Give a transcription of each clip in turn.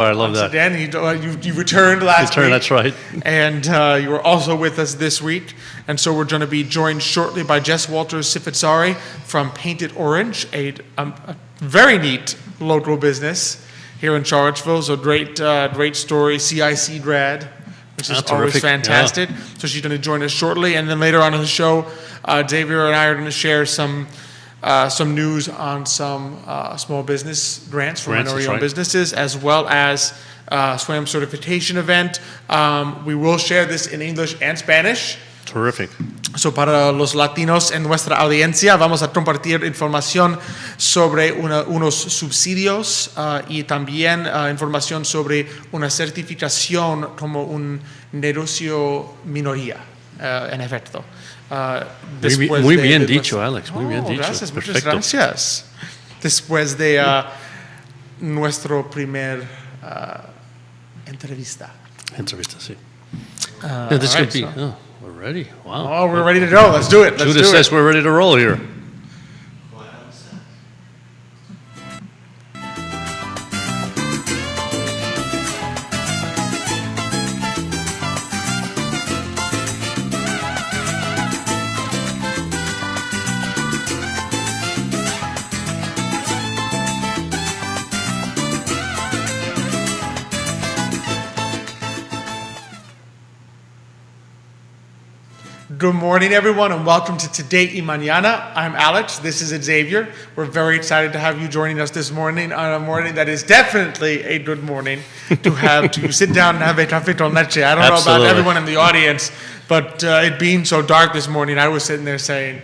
I love that. Again, you returned last week. That's right. And you were also with us this week. And so we're going to be joined shortly by Jess Walters Cifizzari from Painted Orange, a very neat local business here in Charlottesville. So great story, CIC grad, which is always fantastic. Yeah. So she's going to join us shortly. And then later on in the show, Xavier and I are going to share some news on some small business grants for minority-owned businesses, as well as SWAM certification event. We will share this in English and Spanish. Terrific. So para los latinos en nuestra audiencia vamos a compartir información sobre unos subsidios y también información sobre una certificación como un negocio minoría, en efecto. Muy bien dicho, Alex. Muy bien dicho. Gracias, muchas gracias. Después de nuestro primer entrevista. Sí. This could be. We're ready. Wow. Oh, we're ready to go. Let's do it. Judah says we're ready to roll here. Good morning, everyone, and welcome to Today y Mañana. I'm Alex. This is Xavier. We're very excited to have you joining us this morning on a morning that is definitely a good morning to sit down and have a café con leche. I don't know about everyone in the audience, but it being so dark this morning, I was sitting there saying,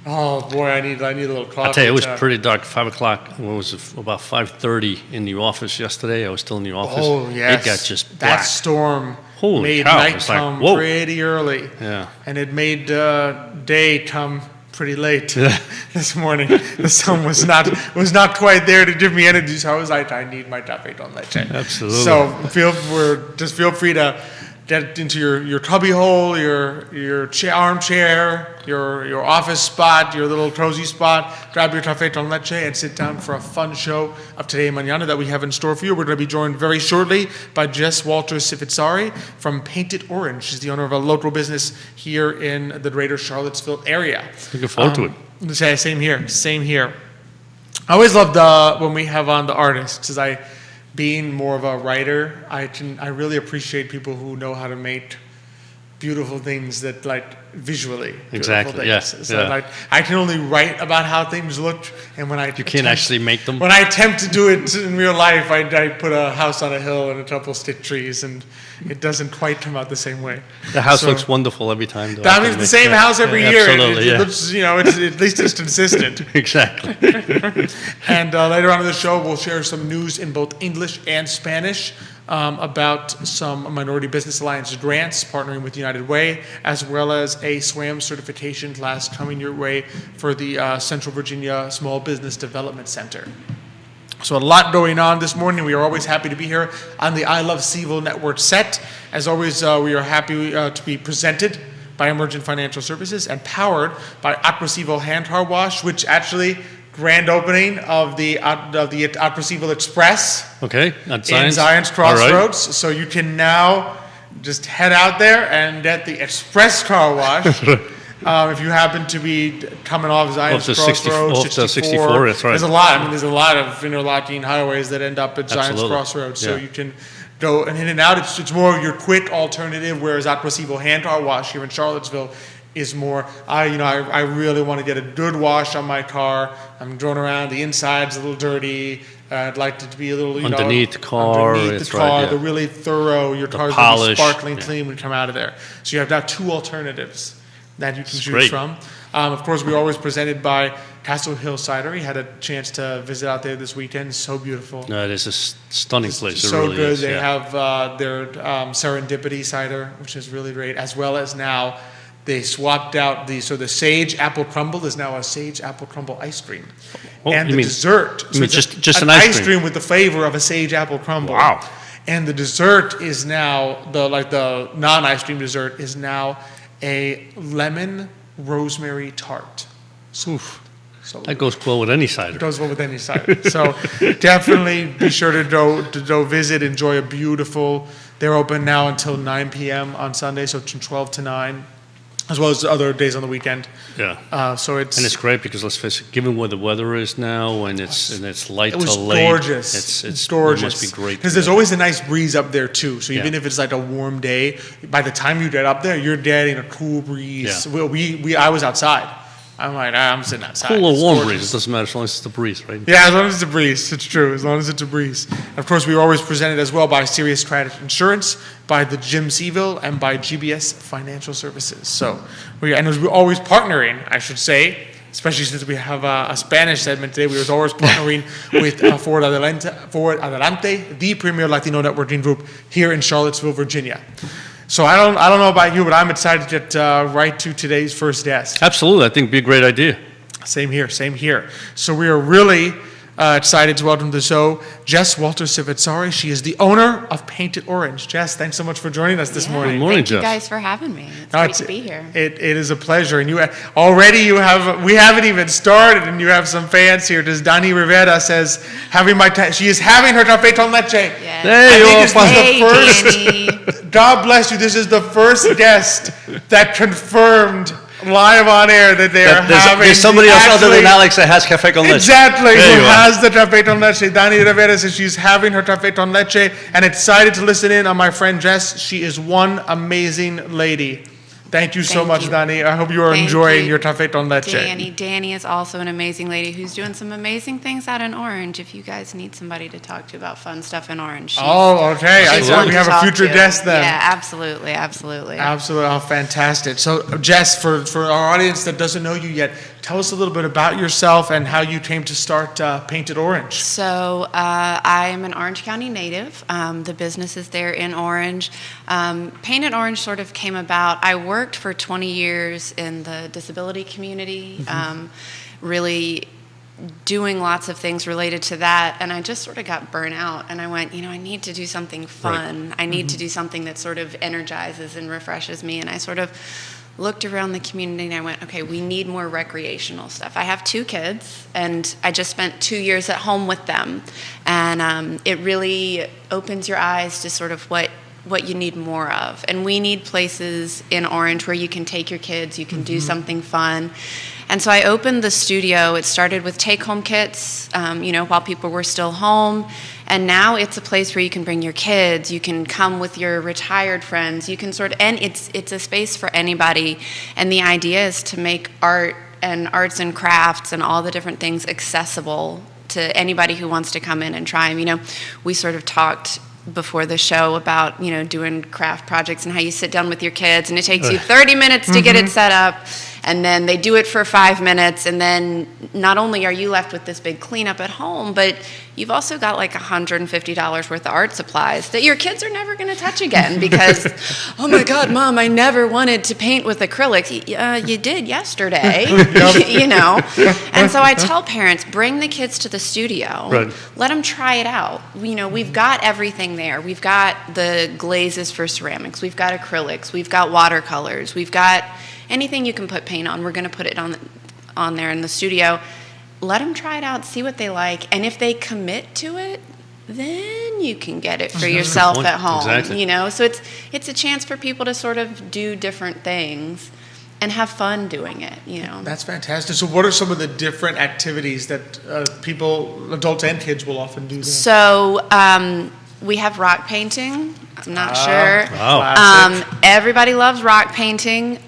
"Oh boy, I need a little coffee." I tell you, it was pretty dark. 5 o'clock. It was about 5:30 in the office yesterday. I was still in the office. Oh yes, it got just black. That storm. Holy made cow. night come pretty early. Yeah. And it made day come pretty late this morning. The sun was not quite there to give me energy, so I was like, I need my café con leche. Absolutely. So feel free to get into your cubby hole, your armchair, your office spot, your little cozy spot, grab your café con leche and sit down for a fun show of Today and Mañana that we have in store for you. We're going to be joined very shortly by Jess Walters Cifizzari from Painted Orange. She's the owner of a local business here in the greater Charlottesville area. Looking forward to it. Same here. I always love when we have on the artists, being more of a writer, I really appreciate people who know how to make beautiful things that visually. Exactly. Yes. Yeah. So I can only write about how things look, and you can't actually make them. When I attempt to do it in real life, I put a house on a hill and a couple stick trees, and it doesn't quite come out the same way. The house looks wonderful every time. Though. That means the same house every year. Absolutely, it looks, at least it's consistent. Exactly. And later on in the show, we'll share some news in both English and Spanish about some Minority Business Alliance grants partnering with United Way, as well as a SWAM certification class coming your way for the Central Virginia Small Business Development Center. So a lot going on this morning. We are always happy to be here on the I Love CVille Network set. As always, we are happy to be presented by Emergent Financial Services and powered by Aqua CVille Hand Car Wash, which actually grand opening of the Aqua CVille Express. Okay, in Zions Crossroads. Right. So you can now just head out there and get the Express Car Wash. If you happen to be coming off Zions Crossroads, 64, that's right. There's a lot of interlocking highways that end up at Zions Crossroads, so you can go in and out. It's more of your quick alternative, whereas Aqua CVille Hand Car Wash here in Charlottesville is more, I really want to get a good wash on my car. I'm going around, the inside's a little dirty. I'd like it to be a little, underneath the car. The really thorough, your car's going to be sparkling clean when you come out of there. So you have now two alternatives that you can choose from. Of course, we're always presented by Castle Hill Cidery. Had a chance to visit out there this weekend. So beautiful. No, it is a stunning place. So really good. They have their Serendipity cider, which is really great, as well as now they swapped out the Sage Apple Crumble is now a Sage Apple Crumble ice cream. And the dessert. So just an ice cream with the flavor of a Sage Apple Crumble. Wow. And the dessert is now, the non-ice cream dessert is now a lemon rosemary tart. Oof. So That goes well with any cider. it goes well with any cider. So definitely be sure to go visit, enjoy a beautiful. They're open now until 9 p.m. on Sunday, so from 12 to 9, as well as other days on the weekend. Yeah. So it's And it's great because let's face it, given where the weather is now and it's light it was to late. gorgeous. It's gorgeous. It must be great. Because there's always a nice breeze up there too. So even Yeah. if it's like a warm day, by the time you get up there, you're getting a cool breeze. Yeah. I was outside. I'm like, I'm sitting outside. Cool or It's warm gorgeous. breeze, it doesn't matter as long as it's the breeze, right? Yeah, as long as it's a breeze. It's true. As long as it's a breeze. And of course, we were always presented as well by Sirius Credit Insurance, by the Jim Seville, and by GBS Financial Services. So we're always partnering, I should say, especially since we have a Spanish segment today. We were always partnering with Forward Adelante, the premier Latino networking group here in Charlottesville, Virginia. So I don't know about you, but I'm excited to get right to today's first guest. Absolutely, I think it'd be a great idea. Same here, same here. So we are really excited to welcome to the show Jess Walter Civizzari. She is the owner of Painted Orange. Jess, thanks so much for joining us this morning. Good morning, Thank you Jeff. guys for having me. It's No, great to be here. It is a pleasure. And we haven't even started, and you have some fans here. Does Dani Rivera says, she is having her café con leche. Yes. Hey, I think oh, it's the Hey, first. Danny. God bless you. This is the first guest that confirmed live on air that they are having. There's somebody else other than actually- Alex that has café con leche. Exactly, There who you are. has the café con leche. Dani Rivera says she's having her café con leche and excited to listen in on my friend Jess. She is one amazing lady. Thank you so Thank much, you. Dani. I hope you are Thank enjoying you, your café con leche. Danny is also an amazing lady who's doing some amazing things out in Orange. If you guys need somebody to talk to about fun stuff in Orange, she's- Oh, okay. I she's saw one we to have a talk future to. guest then. Yeah, absolutely. Absolutely. Oh, fantastic. So, Jess, for our audience that doesn't know you yet, tell us a little bit about yourself and how you came to start Painted Orange. So I am an Orange County native. The business is there in Orange. Painted Orange sort of came about. I worked for 20 years in the disability community, really doing lots of things related to that. And I just sort of got burnt out. And I went, I need to do something fun. I need to do something that sort of energizes and refreshes me. And I sort of looked around the community and I went, okay, we need more recreational stuff. I have 2 kids and I just spent 2 years at home with them. And it really opens your eyes to sort of what you need more of. And we need places in Orange where you can take your kids, you can do something fun. And so I opened the studio. It started with take-home kits, while people were still home. And now it's a place where you can bring your kids, you can come with your retired friends, you can and it's a space for anybody. And the idea is to make art and arts and crafts and all the different things accessible to anybody who wants to come in and try them. We sort of talked before the show about, doing craft projects and how you sit down with your kids and it takes you 30 minutes to get it set up. And then they do it for 5 minutes, and then not only are you left with this big cleanup at home, but you've also got like $150 worth of art supplies that your kids are never going to touch again because, oh my God, Mom, I never wanted to paint with acrylics. You did yesterday, And so I tell parents, bring the kids to the studio, Right. Let them try it out. We've got everything there. We've got the glazes for ceramics. We've got acrylics. We've got watercolors. We've got anything you can put paint on. We're going to put it on there in the studio. Let them try it out, see what they like, and if they commit to it, then you can get it for yourself point. at home. Exactly. So it's a chance for people to sort of do different things and have fun doing it. That's fantastic. So what are some of the different activities that people, adults and kids, will often do there? So we have rock painting. I'm not sure. Wow. Classic. Everybody loves rock painting.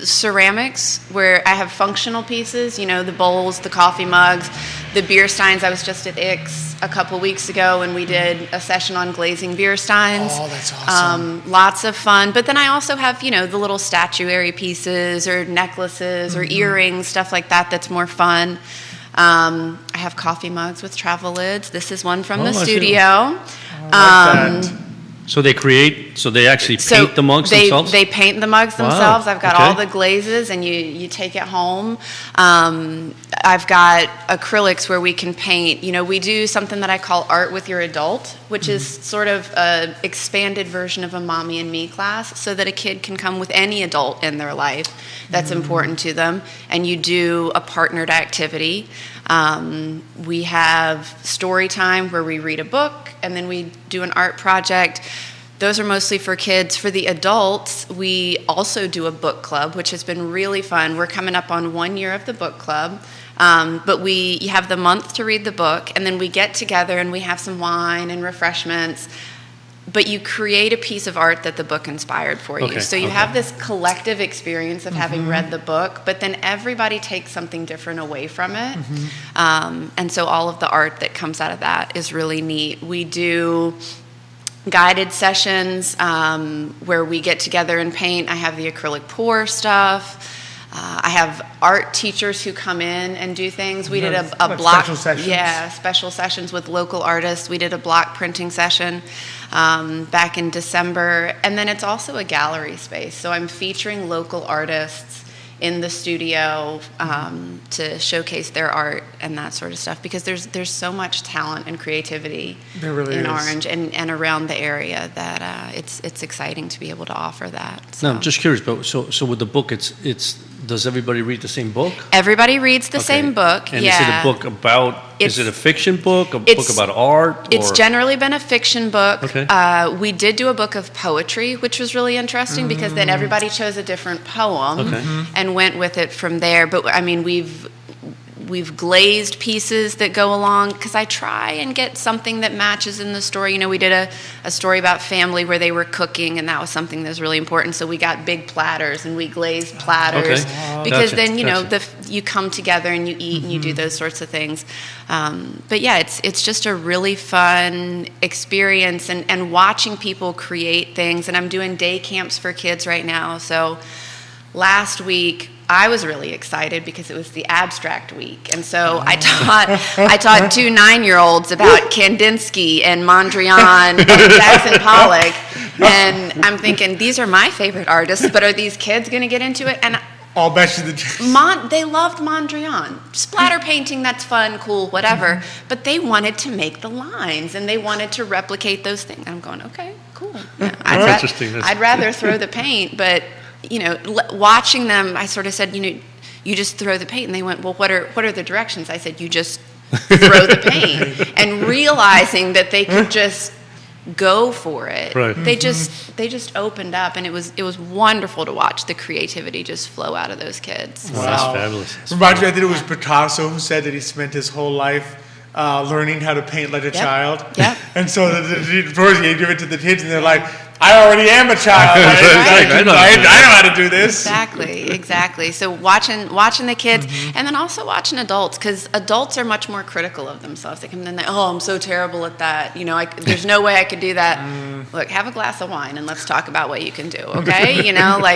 Ceramics, where I have functional pieces, the bowls, the coffee mugs, the beer steins. I was just at Ix a couple weeks ago and we did a session on glazing beer steins. Oh, that's awesome. Lots of fun. But then I also have, the little statuary pieces or necklaces or earrings, stuff like that that's more fun. I have coffee mugs with travel lids. This is one from Oh, the I see. studio. I like that. So they actually paint the mugs themselves? They paint the mugs Wow, themselves. I've got okay. all the glazes, and you take it home. I've got acrylics where we can paint. We do something that I call Art with Your Adult, which is sort of an expanded version of a Mommy and Me class, so that a kid can come with any adult in their life that's important to them, and you do a partnered activity. We have story time where we read a book, and then we do an art project. Those are mostly for kids. For the adults, we also do a book club, which has been really fun. We're coming up on 1 year of the book club. But you have the month to read the book, and then we get together and we have some wine and refreshments. But you create a piece of art that the book inspired for you. Okay, So you have this collective experience of having read the book, but then everybody takes something different away from it. And so all of the art that comes out of that is really neat. We do guided sessions where we get together and paint. I have the acrylic pour stuff. I have art teachers who come in and do things. We did a block, special sessions. Yeah, special sessions with local artists. We did a block printing session back in December, and then it's also a gallery space. So I'm featuring local artists in the studio to showcase their art and that sort of stuff, because there's so much talent and creativity There really in is. Orange and around the area that it's exciting to be able to offer that. So. No, I'm just curious, but so with the book, it's does everybody read the same book? Everybody reads the same book. And yeah. is it a book about? Is it a fiction book? A book about art? It's or? generally been a fiction book. Okay. We did do a book of poetry, which was really interesting because then everybody chose a different poem Okay. and went with it from there. But I mean, we've glazed pieces that go along, because I try and get something that matches in the story. We did a story about family where they were cooking, and that was something that was really important. So we got big platters and we glazed platters, Okay. because Gotcha, then gotcha. you come together and you eat and you do those sorts of things. But yeah, it's just a really fun experience, and watching people create things. And I'm doing day camps for kids right now. So last week, I was really excited because it was the abstract week, and so I taught 2 9-year-olds about Kandinsky and Mondrian and Jackson Pollock, and I'm thinking, these are my favorite artists, but are these kids going to get into it? And I'll bet you they loved Mondrian. Splatter painting, that's fun, cool, whatever, but they wanted to make the lines and they wanted to replicate those things. I'm going, okay, cool. Yeah, That's interesting. I'd rather throw the paint, but watching them, I sort of said, you just throw the paint, and they went, well, what are the directions? I said, you just throw the paint, and realizing that they could just go for it. Right. They just opened up, and it was wonderful to watch the creativity just flow out of those kids. Wow, that's fabulous. That's Remind me, I think it was Picasso who said that he spent his whole life learning how to paint like a child. Yep. And so first you give it to the kids, and they're like, I already am a child. I know how to do this. Exactly. So watching the kids, and then also watching adults, because adults are much more critical of themselves. They come in and I'm so terrible at that. There's no way I could do that. Look, have a glass of wine and let's talk about what you can do, okay?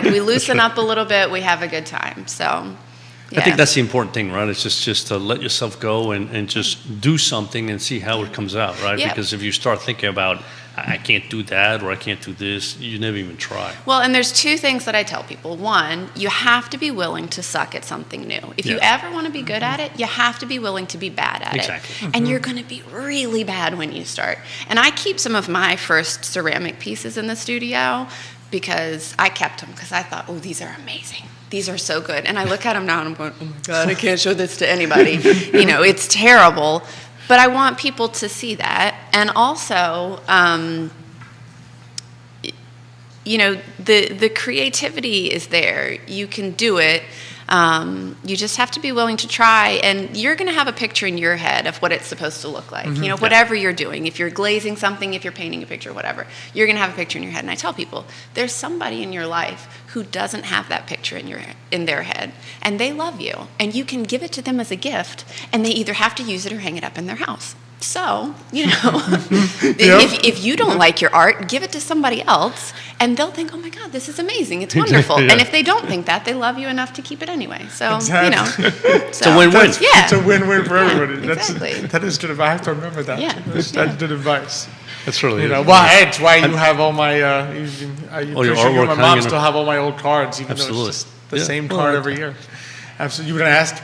We loosen up a little bit, we have a good time. So, yeah. I think that's the important thing, right? It's just to let yourself go and just do something and see how it comes out, right? Yeah. Because if you start thinking about, I can't do that or I can't do this, you never even try. Well, and there's 2 things that I tell people. One, you have to be willing to suck at something new. If you ever want to be good at it, you have to be willing to be bad at Exactly. it. And you're going to be really bad when you start. And I keep some of my first ceramic pieces in the studio because I kept them because I thought, oh, these are amazing. These are so good. And I look at them now and I'm going, oh my God, I can't show this to anybody. It's terrible. But I want people to see that. And also, the creativity is there. You can do it. You just have to be willing to try, and you're going to have a picture in your head of what it's supposed to look like. Whatever you're doing, if you're glazing something, if you're painting a picture, whatever, you're going to have a picture in your head. And I tell people, there's somebody in your life who doesn't have that picture in their head, and they love you, and you can give it to them as a gift, and they either have to use it or hang it up in their house. So, if you don't like your art, give it to somebody else, and they'll think, oh my God, this is amazing. It's wonderful. Yeah. And if they don't think that, they love you enough to keep it anyway. So, Exactly. It's a win-win. Yeah. It's a win-win for Yeah, everybody. exactly. That is good advice. I have to remember that. Yeah. That's good advice. That's really It's why you have all my your my artwork mom hanging still up. have all my old cards, even though Absolutely. it's just the Yeah. same Oh, card okay. every year. Absolutely. You were going to ask?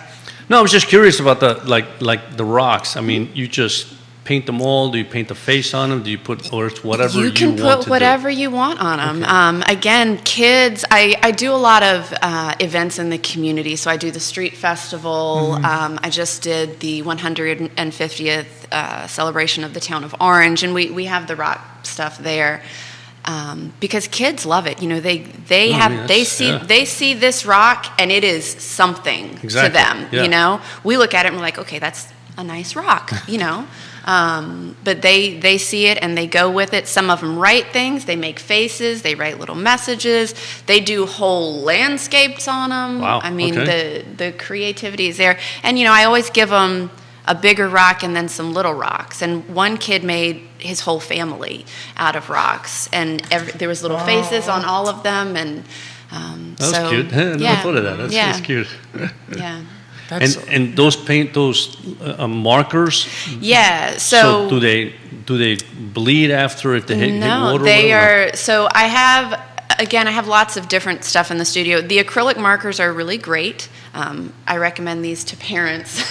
No, I was just curious about the like the rocks. I mean, you just paint them all? Do you paint the face on them? Do you put, or it's whatever you want to do? You can put whatever you want on them. Okay. Again, kids, I do a lot of events in the community. So I do the street festival. I just did the 150th celebration of the town of Orange, and we have the rock stuff there. Because kids love it, you know. They see this rock and it is something to them. Yeah. You know, we look at it and we're like, okay, that's a nice rock, you know. But they see it and they go with it. Some of them write things. They make faces. They write little messages. They do whole landscapes on them. Wow. I mean, the creativity is there. And you know, I always give them a bigger rock and then some little rocks. And one kid made his whole family out of rocks, and there was little faces on all of them. And that's cute. I never thought of that. That's cute. Yeah. And those paint those markers. Yeah. So do they bleed after it? They hit water? No, they are. So I have lots of different stuff in the studio. The acrylic markers are really great. I recommend these to parents.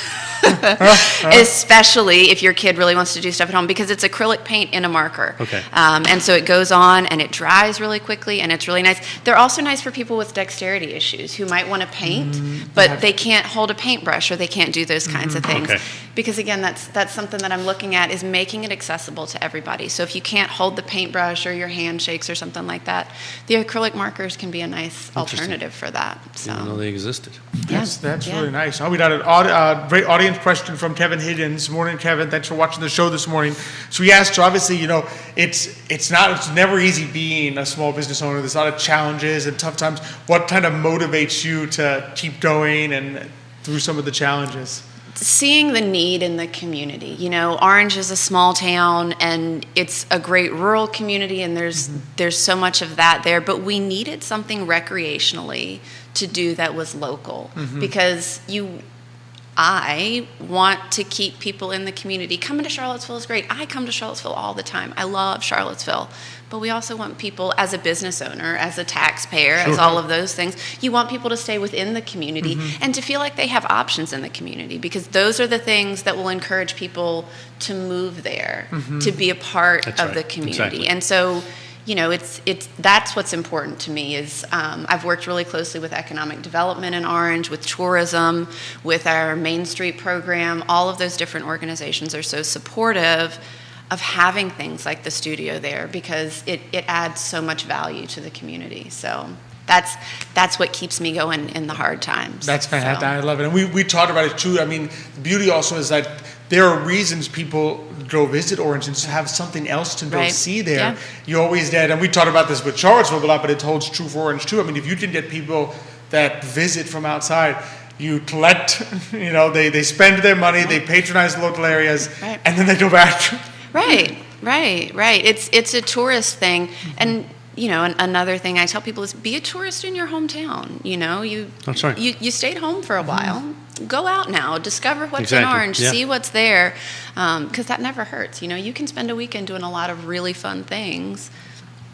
Especially if your kid really wants to do stuff at home, because it's acrylic paint in a marker. Okay. And so it goes on and it dries really quickly, and it's really nice. They're also nice for people with dexterity issues who might want to paint, but they can't hold a paintbrush or they can't do those kinds of things. Okay. Because again, that's something that I'm looking at, is making it accessible to everybody. So if you can't hold the paintbrush or your hand shakes or something like that, the acrylic markers can be a nice alternative for that. So. I didn't know they existed. That's really nice. We got a great audience question from Kevin Higgins. Morning, Kevin. Thanks for watching the show this morning. So he asked, so obviously, you know, it's never easy being a small business owner. There's a lot of challenges and tough times. What kind of motivates you to keep going and through some of the challenges? Seeing the need in the community. You know, Orange is a small town and it's a great rural community, and there's so much of that there, but we needed something recreationally to do that was local, because I want to keep people in the community. Coming to Charlottesville is great. I come to Charlottesville all the time. I love Charlottesville. But we also want people, as a business owner, as a taxpayer, as all of those things, you want people to stay within the community and to feel like they have options in the community, because those are the things that will encourage people to move there, to be a part of the community. Exactly. And so, you know, that's what's important to me. Is I've worked really closely with economic development in Orange, with tourism, with our Main Street program. All of those different organizations are so supportive of having things like the studio there, because it adds so much value to the community. So that's what keeps me going in the hard times. That's fantastic. I love it. And we talked about it too. I mean, the beauty also is that there are reasons people go visit Orange and have something else to go see there. Yeah. You always did, and we talked about this with Charlottesville a lot, but it holds true for Orange too. I mean, if you can get people that visit from outside, you collect, you know, they spend their money, they patronize the local areas, and then they go back. Right. It's a tourist thing. And you know, another thing I tell people is be a tourist in your hometown. You know, That's right. you stayed home for a while. Go out now, discover what's in Orange, see what's there, because that never hurts. You know, you can spend a weekend doing a lot of really fun things,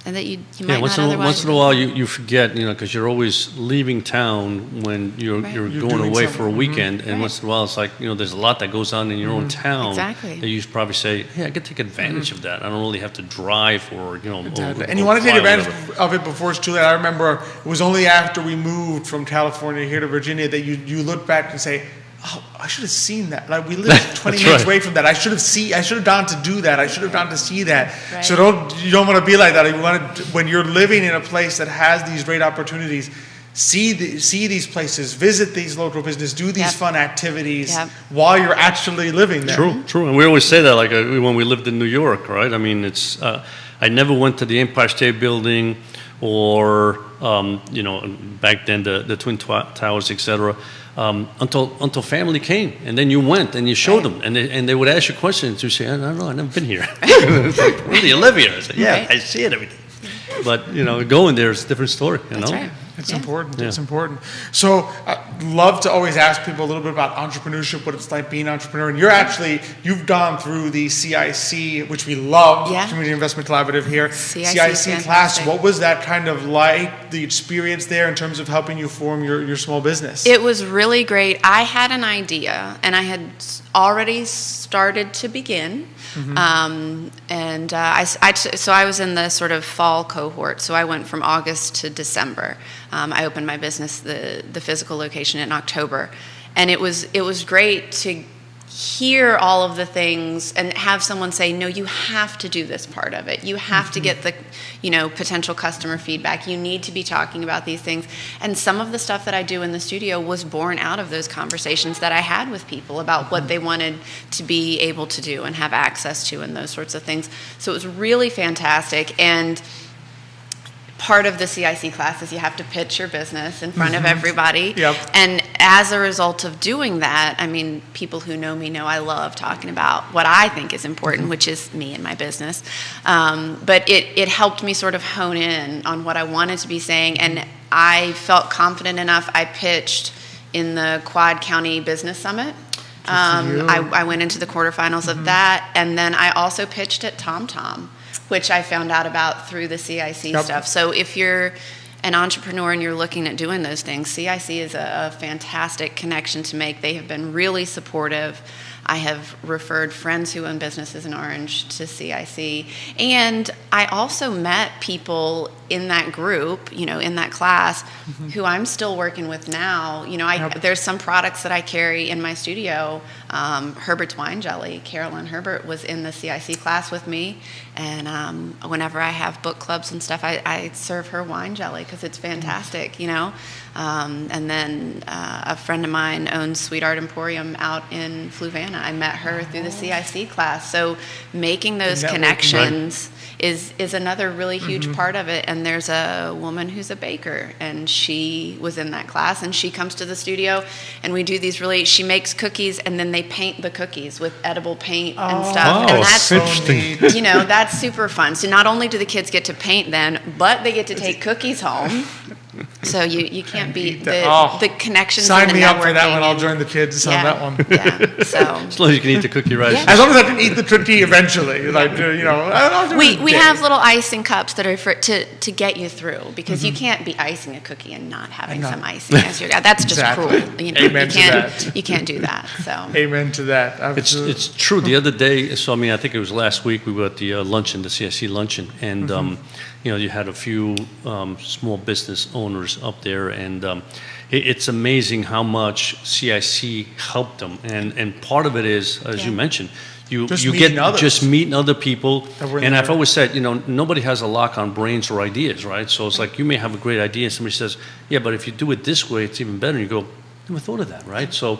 and that you might not otherwise. Once in a while you forget, you know, because you're always leaving town when you're going away for a weekend, and once in a while it's like, you know, there's a lot that goes on in your own town that you probably say, hey, I could take advantage of that. I don't really have to drive or, you know. And you want to take advantage of it before it's too late. I remember it was only after we moved from California here to Virginia that you look back and say, oh, I should have seen that. Like, we lived 20 minutes away from that. I should have gone to do that. I should have gone to see that. Right. So you don't want to be like that. You want to, when you're living in a place that has these great opportunities, see these places, visit these local businesses, do these fun activities while you're actually living there. True. And we always say that, like when we lived in New York, right? I mean, it's I never went to the Empire State Building or you know, back then the Twin Towers, etc. Until family came, and then you went and you showed them, and they would ask you questions. You say, I don't know, I've never been here. It's like, really, you live here? I said, I see it every day. But you know, going there is a different story. You know, It's Yeah. important. Yeah. It's important. So I love to always ask people a little bit about entrepreneurship, what it's like being an entrepreneur. And you've gone through the CIC, which we love, Yeah. Community Investment Collaborative here. CIC is class, fantastic. what was that kind of like, the experience there in terms of helping you form your small business? It was really great. I had an idea, and I had already started to begin. And so I was in the sort of fall cohort. So I went from August to December. I opened my business, the physical location, in October, and it was great to hear all of the things and have someone say, no, you have to do this part of it. You have to get the, potential customer feedback. You need to be talking about these things. And some of the stuff that I do in the studio was born out of those conversations that I had with people about what they wanted to be able to do and have access to and those sorts of things. So it was really fantastic. And part of the CIC class is you have to pitch your business in front of everybody. Yep. And as a result of doing that, I mean, people who know me know I love talking about what I think is important, which is me and my business. But it helped me sort of hone in on what I wanted to be saying. And I felt confident enough. I pitched in the Quad County Business Summit. you. I went into the quarterfinals of that. And then I also pitched at TomTom, which I found out about through the CIC Yep. stuff. So if you're an entrepreneur and you're looking at doing those things, CIC is a fantastic connection to make. They have been really supportive. I have referred friends who own businesses in Orange to CIC. And I also met people in that group, in that class, who I'm still working with now. There's some products that I carry in my studio. Herbert's Wine Jelly. Carolyn Herbert was in the CIC class with me. And whenever I have book clubs and stuff, I serve her wine jelly because it's fantastic, And then a friend of mine owns Sweet Art Emporium out in Fluvanna. I met her through the CIC class. So making those Networking. connections is another really huge part of it. And there's a woman who's a baker, and she was in that class, and she comes to the studio, and we do these she makes cookies, and then they paint the cookies with edible paint and stuff. Oh, And that's interesting. that's super fun. So not only do the kids get to paint then, but they get to take cookies home. So you can't beat the connections. Sign and the me up for that networking one. I'll and- join the kids on yeah, that one. Yeah. So As long as you can eat the cookie right. Yeah. As long as I can eat the cookie eventually, I'll do it we a have day. little icing cups that are to get you through, because you can't be icing a cookie and not having some icing as your that's just Exactly. cruel. Amen to that. You can't do that. So Amen to that. It's Absolutely. it's true. The other day, so I think it was last week, we were at the luncheon, the CIC luncheon, and you had a few small business owners up there, and it's amazing how much CIC helped them, and part of it is, as you mentioned, you Just you meeting get others. just meeting other people, That were and I've there. always said, nobody has a lock on brains or ideas, right? So it's like you may have a great idea, and somebody says, yeah, but if you do it this way, it's even better. And you go, never thought of that, right? So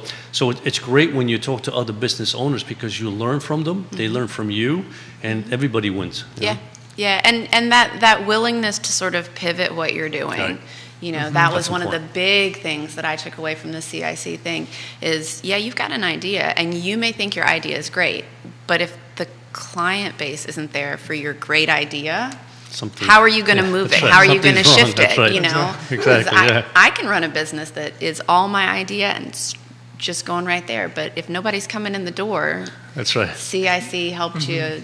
it's great when you talk to other business owners, because you learn from them, they learn from you, and everybody wins. you know? yeah, and that willingness to sort of pivot what you're doing. Right. That was That's one of the important. big things that I took away from the CIC thing is, you've got an idea, and you may think your idea is great, but if the client base isn't there for your great idea, Something- how are you going to yeah, move that's it? right. How are you going to Something's wrong, shift that's it? right. Because Exactly, yeah. I can run a business that is all my idea and it's just going right there, but if nobody's coming in the door, That's right. CIC helped you,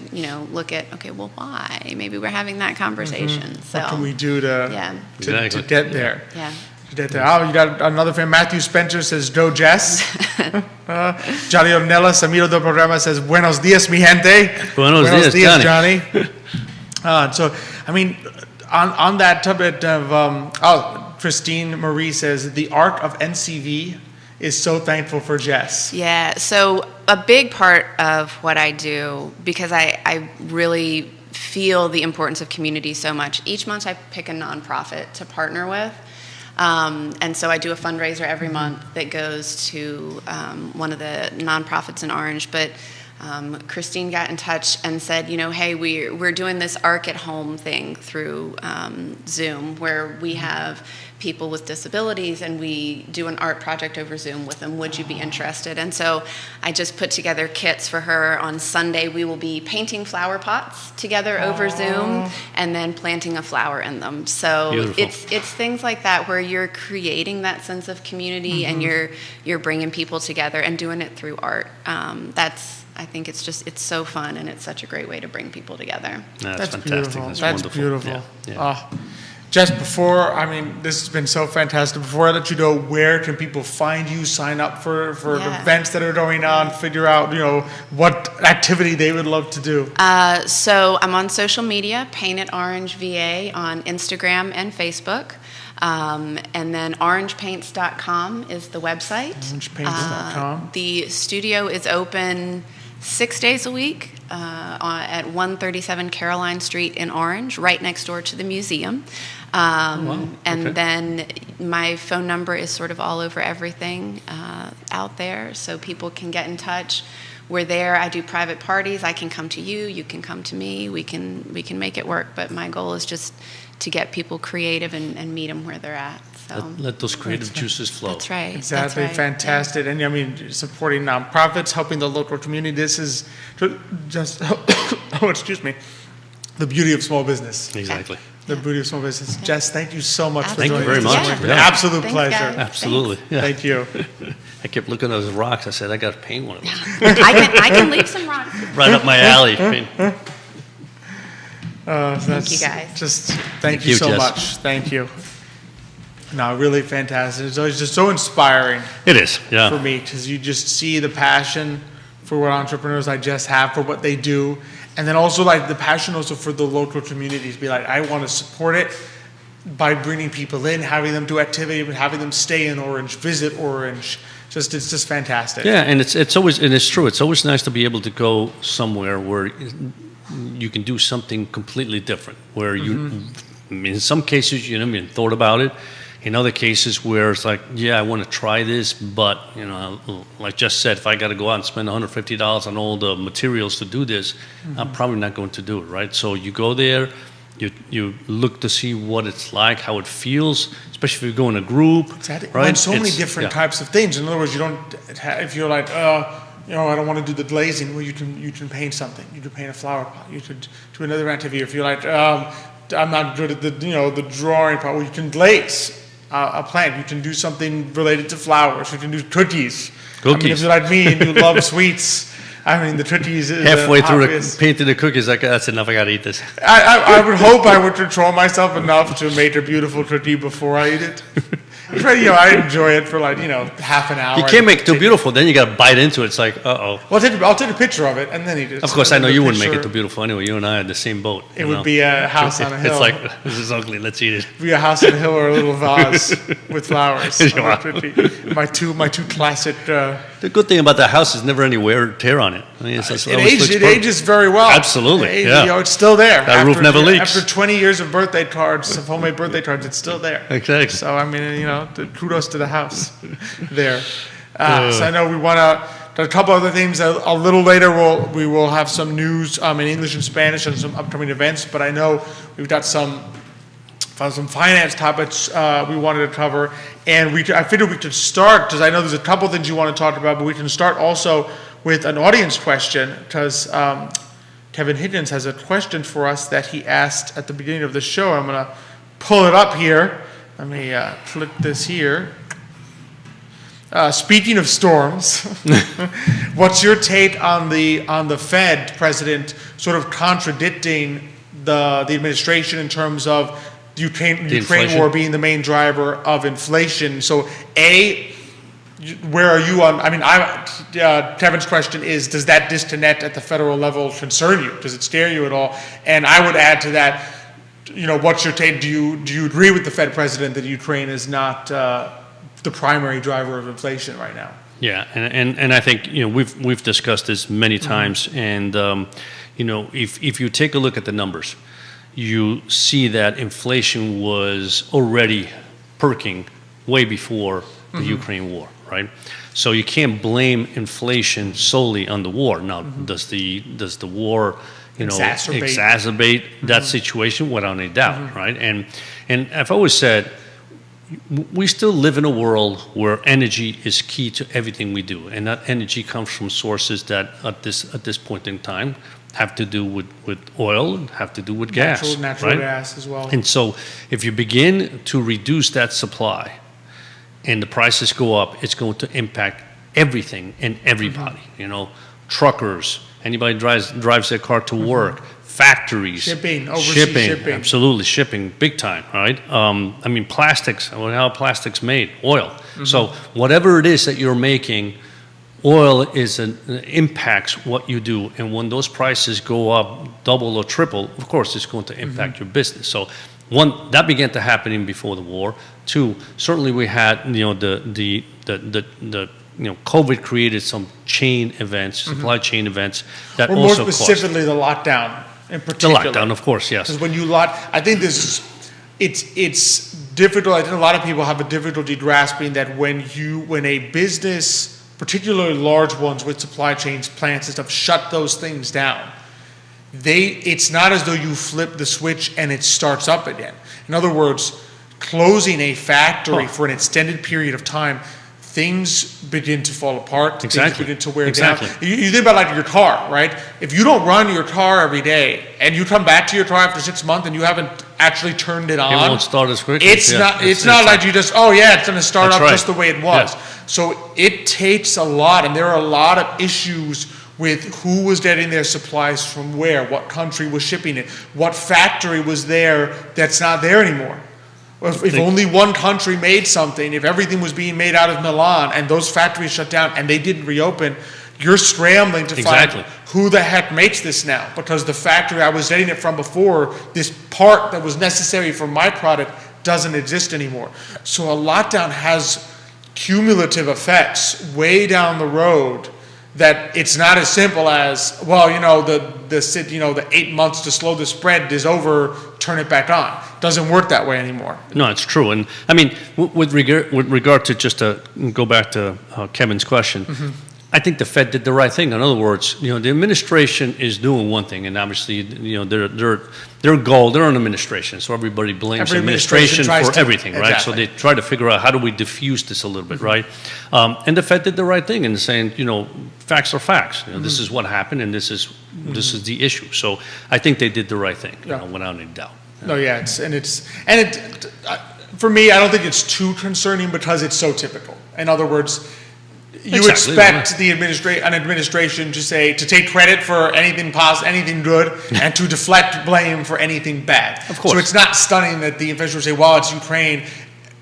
look at, okay, well, why? Maybe we're having that conversation. So, What can we do to Exactly. get there? yeah. To get there. Oh, you got another fan. Matthew Spencer says, "Do Jess." Johnny Ornella Samiro do Programa says, "Buenos dias, mi gente." Buenos dias, Johnny. So, I mean, on that topic of, Christine Marie says, "The arc of NCV is so thankful for Jess." Yeah, so a big part of what I do, because I really feel the importance of community so much, each month I pick a nonprofit to partner with. And so I do a fundraiser every month that goes to one of the nonprofits in Orange. But Christine got in touch and said, hey, we're doing this ARC at home thing through Zoom, where we have people with disabilities and we do an art project over Zoom with them. Would you be interested? And so I just put together kits for her. On Sunday, we will be painting flower pots together over Zoom and then planting a flower in them. So Beautiful. it's things like that where you're creating that sense of community and you're bringing people together and doing it through art. I think it's so fun, and it's such a great way to bring people together. No, That's fantastic. beautiful. That's That's wonderful. beautiful. Yeah. Just before, this has been so fantastic. Before I let you go, where can people find you, sign up for Yeah. events that are going on, figure out, what activity they would love to do? So I'm on social media, Paint It Orange VA on Instagram and Facebook. And then orangepaints.com is the website. Orangepaints.com. The studio is open 6 days a week at 137 Caroline Street in Orange, right next door to the museum. Wow. And Okay. then my phone number is sort of all over everything out there, so people can get in touch. We're there. I do private parties. I can come to you. You can come to me. We can make it work. But my goal is just to get people creative and meet them where they're at. So Let those creative juices flow. that's right. Exactly, That's right. fantastic. And supporting nonprofits, helping the local community. This is just, excuse me, the beauty of small business. Exactly. The beauty of small business. Jess, thank you so much for Thank you joining very us. much. It's been an Yeah. absolute Thanks, pleasure. guys. Absolutely. Yeah. Thank you. I kept looking at those rocks. I said, I got to paint one of those. I can leave some rocks. Right up my alley. Paint. Thank you, guys. Just thank Thank you you, so Jess. much. Thank you. No, really fantastic. It's always just so inspiring It is. for Yeah. me because you just see the passion for what entrepreneurs like Jess have for what they do, and then also like the passion also for the local communities. Be like, I want to support it by bringing people in, having them do activity, having them stay in Orange, visit Orange. It's just fantastic. Yeah, and it's always, and it's true. It's always nice to be able to go somewhere where you can do something completely different. Where in some cases, you haven't even thought about it. In other cases where it's like, yeah, I want to try this, but, like Jess said, if I got to go out and spend $150 on all the materials to do this, I'm probably not going to do it, right? So you go there, you look to see what it's like, how it feels, especially if you go in a group, Exactly. right? And so many It's- different yeah. types of things. In other words, you don't if you're like, I don't want to do the glazing. Well, you can paint something. You can paint a flower pot. You could do another activity. If you're like, I'm not good at the drawing part. Well, you can glaze a plant. You can do something related to flowers. You can do cookies. I mean, if Cookies. you're like me and you love sweets, the cookies is Halfway through obvious. painting the cookies, like, that's enough, I got to eat this. I would hope I would control myself enough to make a beautiful cookie before I eat it. But, I enjoy it for half an hour. You can't make it too beautiful, then you got to bite into it. It's like, uh-oh. Well, I'll take a picture of it and then eat it. Of course, I know The you wouldn't make it picture- too beautiful anyway. You and I are in the same boat. It would be a house on a hill. It's like, this is ugly, let's eat it. Be a house on a hill or a little vase with flowers. You are. My two classic. The good thing about the house is never any wear or tear on it. I mean, It ages very well. Absolutely, It yeah. it's still there. That roof never leaks. After 20 years of birthday cards, of homemade birthday cards, it's still there. Exactly. So kudos to the house there. So I know we want to. A couple other things. A little later, we will have some news in English and Spanish and some upcoming events. But I know we've got some finance topics we wanted to cover, and I figured we could start because I know there's a couple things you want to talk about, but we can start also with an audience question because Kevin Higgins has a question for us that he asked at the beginning of the show. I'm going to pull it up here. Let me click this here. Speaking of storms, what's your take on the Fed president sort of contradicting the administration in terms of the Ukraine inflation. war being the main driver of inflation? So, where are you on? Kevin's question is: does that disconnect at the federal level concern you? Does it scare you at all? And I would add to that, what's your take? Do you agree with the Fed president that Ukraine is not the primary driver of inflation right now? Yeah, and I think we've discussed this many times, and if you take a look at the numbers, you see that inflation was already perking way before the Ukraine war, right? So you can't blame inflation solely on the war. Now, does the war, exacerbate that situation? Without any doubt, right? And I've always said, we still live in a world where energy is key to everything we do, and that energy comes from sources that at this point in time have to do with oil, have to do with gas, natural right? gas as well. And so if you begin to reduce that supply and the prices go up, it's going to impact everything and everybody, truckers, anybody drives their car to work, factories, overseas shipping. Absolutely, shipping, big time, right? Plastics, how are plastics made? Oil. So whatever it is that you're making, oil impacts what you do, and when those prices go up double or triple, of course, it's going to impact your business. So one, that began to happen even before the war. Two, certainly we had COVID created some chain events, supply chain events that or also more specifically the lockdown in particular. The lockdown, of course, yes. Because when you I think it's difficult. I think a lot of people have a difficulty grasping that when a business, particularly large ones with supply chains, plants and stuff, shut those things down, it's not as though you flip the switch and it starts up again. In other words, closing a factory for an extended period of time, things begin to fall apart. Exactly. Things begin to wear down. You think about like your car, right? If you don't run your car every day and you come back to your car after 6 months and you haven't actually turned it on, it won't start as quickly. It's not like you just, it's going to start up just the way it was. Yes. So it takes a lot, and there are a lot of issues with who was getting their supplies from where, what country was shipping it, what factory was there that's not there anymore. If only one country made something, if everything was being made out of Milan and those factories shut down and they didn't reopen, you're scrambling to find who the heck makes this now, because the factory I was getting it from before, this part that was necessary for my product doesn't exist anymore. So a lockdown has cumulative effects way down the road that it's not as simple as, the 8 months to slow the spread is over, turn it back on. Doesn't work that way anymore. No, it's true. And with regard to, just to go back to Kevin's question, I think the Fed did the right thing. In other words, the administration is doing one thing, and obviously, their goal, they're an administration, so everybody blames administration for everything, right? Exactly. So they try to figure out how do we diffuse this a little bit, right? And the Fed did the right thing in saying, facts are facts. This is what happened, and this is the issue. So I think they did the right thing, without any doubt. No, for me, I don't think it's too concerning because it's so typical. In other words, you expect an administration to take credit for anything good and to deflect blame for anything bad. Of course. So it's not stunning that the officials say, well, it's Ukraine.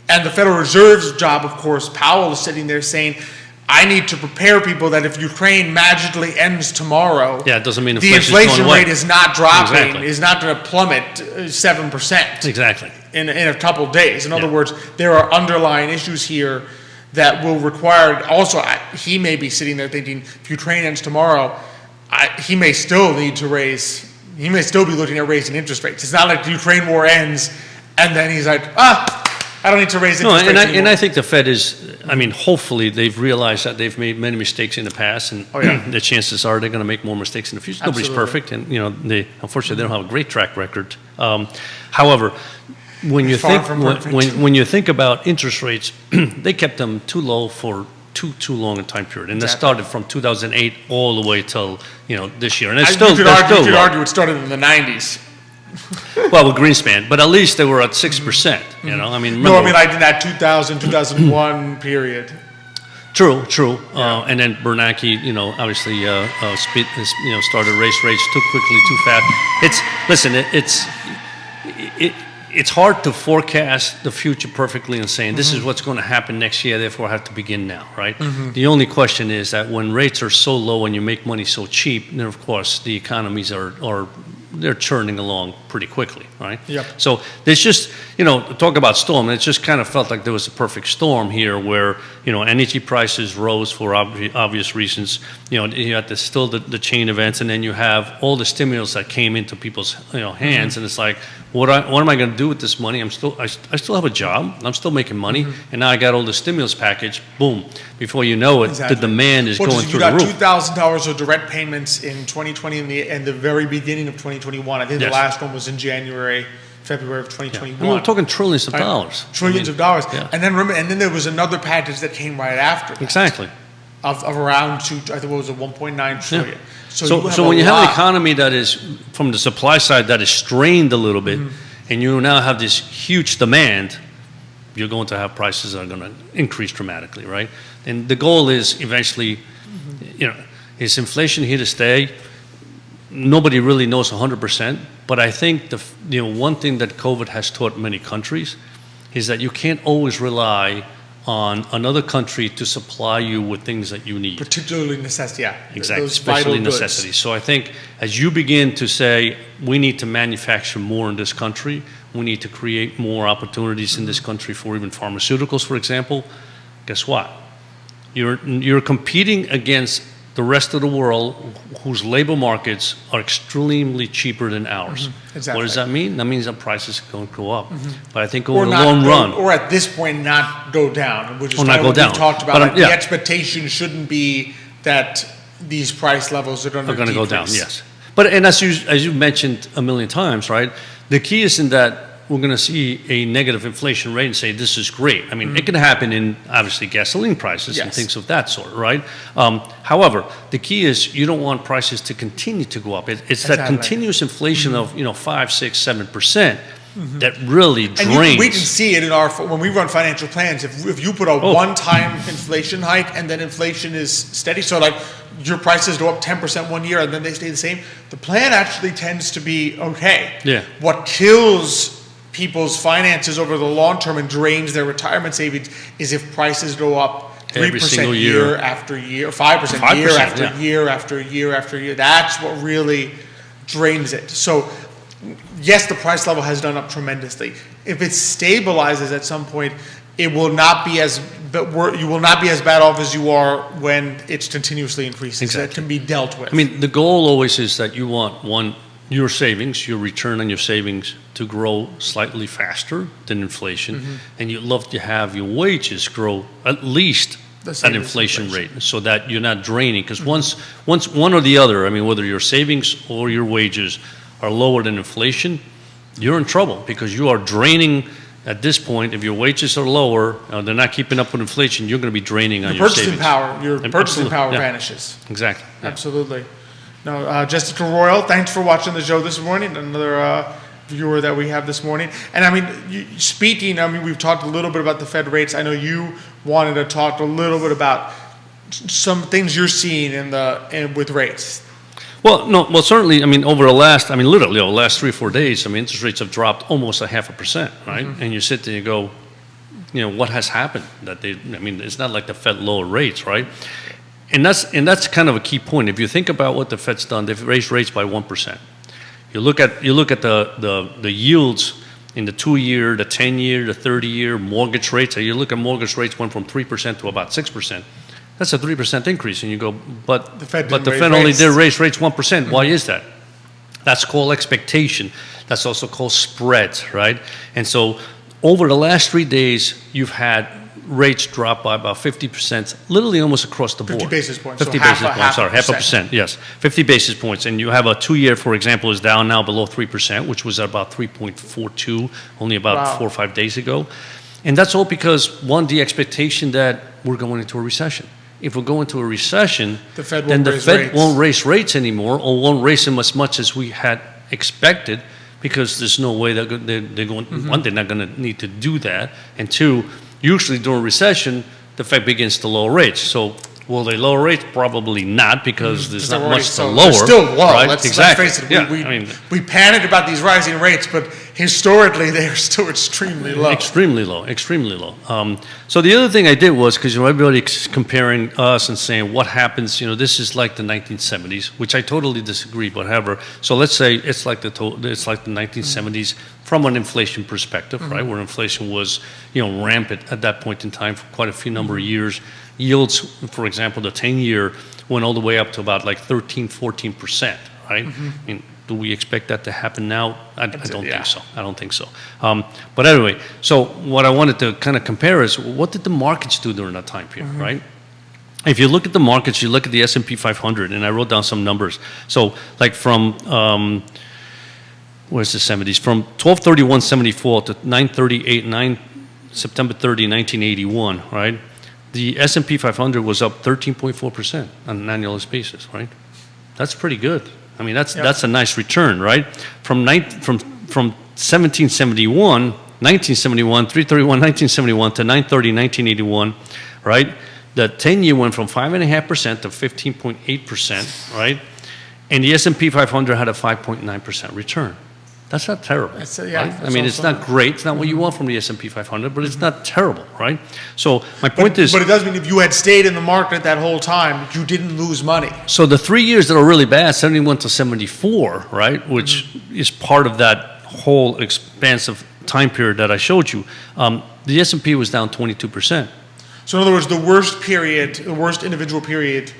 And the Federal Reserve's job, of course, Powell is sitting there saying, I need to prepare people that if Ukraine magically ends tomorrow, it doesn't mean the inflation rate is not dropping, is not going to plummet 7%. Exactly. In a couple of days. In other words, there are underlying issues here that will require, also, he may be sitting there thinking, if Ukraine ends tomorrow, he may still be looking at raising interest rates. It's not like the Ukraine war ends, and then he's like, I don't need to raise interest rates anymore. And I think the Fed is, hopefully they've realized that they've made many mistakes in the past, and the chances are they're going to make more mistakes in the future. Absolutely. Nobody's perfect, and unfortunately they don't have a great track record. However, when you think about interest rates, they kept them too low for too long a time period, and that started from 2008 all the way till this year, and it's still. You could argue it started in the 90s. Well, with Greenspan, but at least they were at 6%. I did that 2000, 2001 period. True. And then Bernanke, obviously, started raise rates too quickly, too fast. It's hard to forecast the future perfectly and saying this is what's going to happen next year, therefore I have to begin now, right? The only question is that when rates are so low and you make money so cheap, then of course the economies are they're churning along pretty quickly, right? Yep. So there's just, talk about storm, it just kind of felt like there was a perfect storm here where, energy prices rose for obvious reasons. You had still the chain events, and then you have all the stimulus that came into people's, hands, and it's like, what am I going to do with this money? I still have a job, I'm still making money, and now I got all the stimulus package, boom. Before you know it, Exactly. the demand is going through you the roof. got $2,000 of direct payments in 2020 and the very beginning of 2021. I think the Yes. last one was in February of Yeah. 2021. And we're talking trillions of Right? dollars. Trillions of dollars. yeah. And then there was another package that came right after that. Exactly. Of around I think it was a 1.9 trillion. So have when you have an lot. economy that is, from the supply side, that is strained a little bit, and you now have this huge demand, you're going to have prices that are going to increase dramatically, right? And the goal is eventually, is inflation here to stay? Nobody really knows 100%, but I think one thing that COVID has taught many countries is that you can't always rely on another country to supply you with things that you need. Particularly necessity, yeah. Exactly, Those vital especially goods. necessities. So I think as you begin to say, we need to manufacture more in this country, we need to create more opportunities in this country for even pharmaceuticals, for example, guess what? You're competing against the rest of the world whose labor markets are extremely cheaper than ours. Exactly. What does that mean? That means that prices are going to go up. But I think Or over the not long go- run, or at this point not go down, which is Or kind not of go what down. we talked about. But, Like, yeah. The expectation shouldn't be that these price levels are going to are going to go down, decrease. yes. But and as you mentioned a million times, right? The key isn't that we're going to see a negative inflation rate and say this is great. I mean, it can happen in obviously gasoline prices and Yes. things of that sort, right? However, the key is you don't want prices to continue to go up. It's that Exactly. continuous inflation of 5, 6, 7% that really And drains. we can see it in when we run financial plans. If you put a one-time inflation hike and then inflation is steady, so like your prices go up 10% one year and then they stay the same, the plan actually tends to be okay. Yeah. What kills people's finances over the long term and drains their retirement savings is if prices go up 3% Every single year year. after year, 5% year 5%, after yeah. year after year after year. That's what really drains it. So yes, the price level has done up tremendously. If it stabilizes at some point, it will not be you will not be as bad off as you are when it's continuously increasing. So that Exactly. can be dealt with. I mean, the goal always is that you want your savings, your return on your savings to grow slightly faster than inflation, and you'd love to have your wages grow at least The same at as inflation inflation. rate, so that you're not draining. Because once one or the other, I mean, whether your savings or your wages are lower than inflation, you're in trouble because you are draining. At this point, if your wages are lower, they're not keeping up with inflation, you're going to be draining on your your purchasing savings. power, your And purchasing absolute- power yeah. vanishes. Exactly. yeah. Absolutely. No, Jessica Royal, thanks for watching the show this morning. Another viewer that we have this morning. And I mean, we've talked a little bit about the Fed rates. I know you wanted to talk a little bit about some things you're seeing with rates. Well, certainly, I mean, literally over the last 3 or 4 days, I mean, interest rates have dropped almost 0.5%, right? And you sit there and you go, what has happened? It's not like the Fed lowered rates, right? And that's kind of a key point. If you think about what the Fed's done, they've raised rates by 1%. You look at the yields in the 2-year, the 10-year, the 30-year mortgage rates. You look at mortgage rates went from 3% to about 6%. That's a 3% increase, and you go, but The Fed the didn't Fed raise only rates. did raise rates 1%. Why is that? That's called expectation. That's also called spreads, right? And so over the last 3 days, you've had rates drop by about 50%, literally almost across the board. 50 basis points, 50 so half basis a- points, half a sorry, half a percent. percent, yes. 50 basis points. And you have a 2-year, for example, is down now below 3%, which was at about 3.42 only about Wow. 4 or 5 days ago. And that's all because, one, the expectation that we're going into a recession. If we go into a recession, The Fed then won't the raise Fed rates. won't raise rates anymore, or won't raise them as much as we had expected, because there's no way they're going. One, they're not going to need to do that, and two, usually during recession, the Fed begins to lower rates. So Will they lower rates? Probably not, because there's not much to They're lower. still low. Right? Let's Exactly. face it. Yeah, We panicked about these rising rates, but historically they are still extremely low. extremely low, extremely low. So the other thing I did was, because everybody's comparing us and saying what happens, this is like the 1970s, which I totally disagree, but however, so let's say it's like the 1970s from an inflation perspective, right, where inflation was, rampant at that point in time for quite a few number of years. Yields, for example, the 10-year went all the way up to about like 13, 14%, right? I mean, do we expect that to happen now? I don't think so. I don't think so. But anyway, so what I wanted to kind of compare is what did the markets do during that time period, right? If you look at the markets, you look at the S&P 500, and I wrote down some numbers. So like from, where's the 70s? From 12/31/74 to 9/38, September 30, 1981, right? The S&P 500 was up 13.4% on an annualized basis, right? That's pretty good. I mean, that's a nice return, right? From 1971, 3/31/1971 to 9/30/1981, right? The 10-year went from 5.5% to 15.8%, right? And the S&P 500 had a 5.9% return. That's not terrible. Right? I mean, it's not great. It's not what you want from the S&P 500, but it's not terrible, right? So my point is... But it does mean if you had stayed in the market that whole time, you didn't lose money. So the 3 years that are really bad, 71 to 74, right, which is part of that whole expansive time period that I showed you, the S&P was down 22%. So in other words, the worst individual period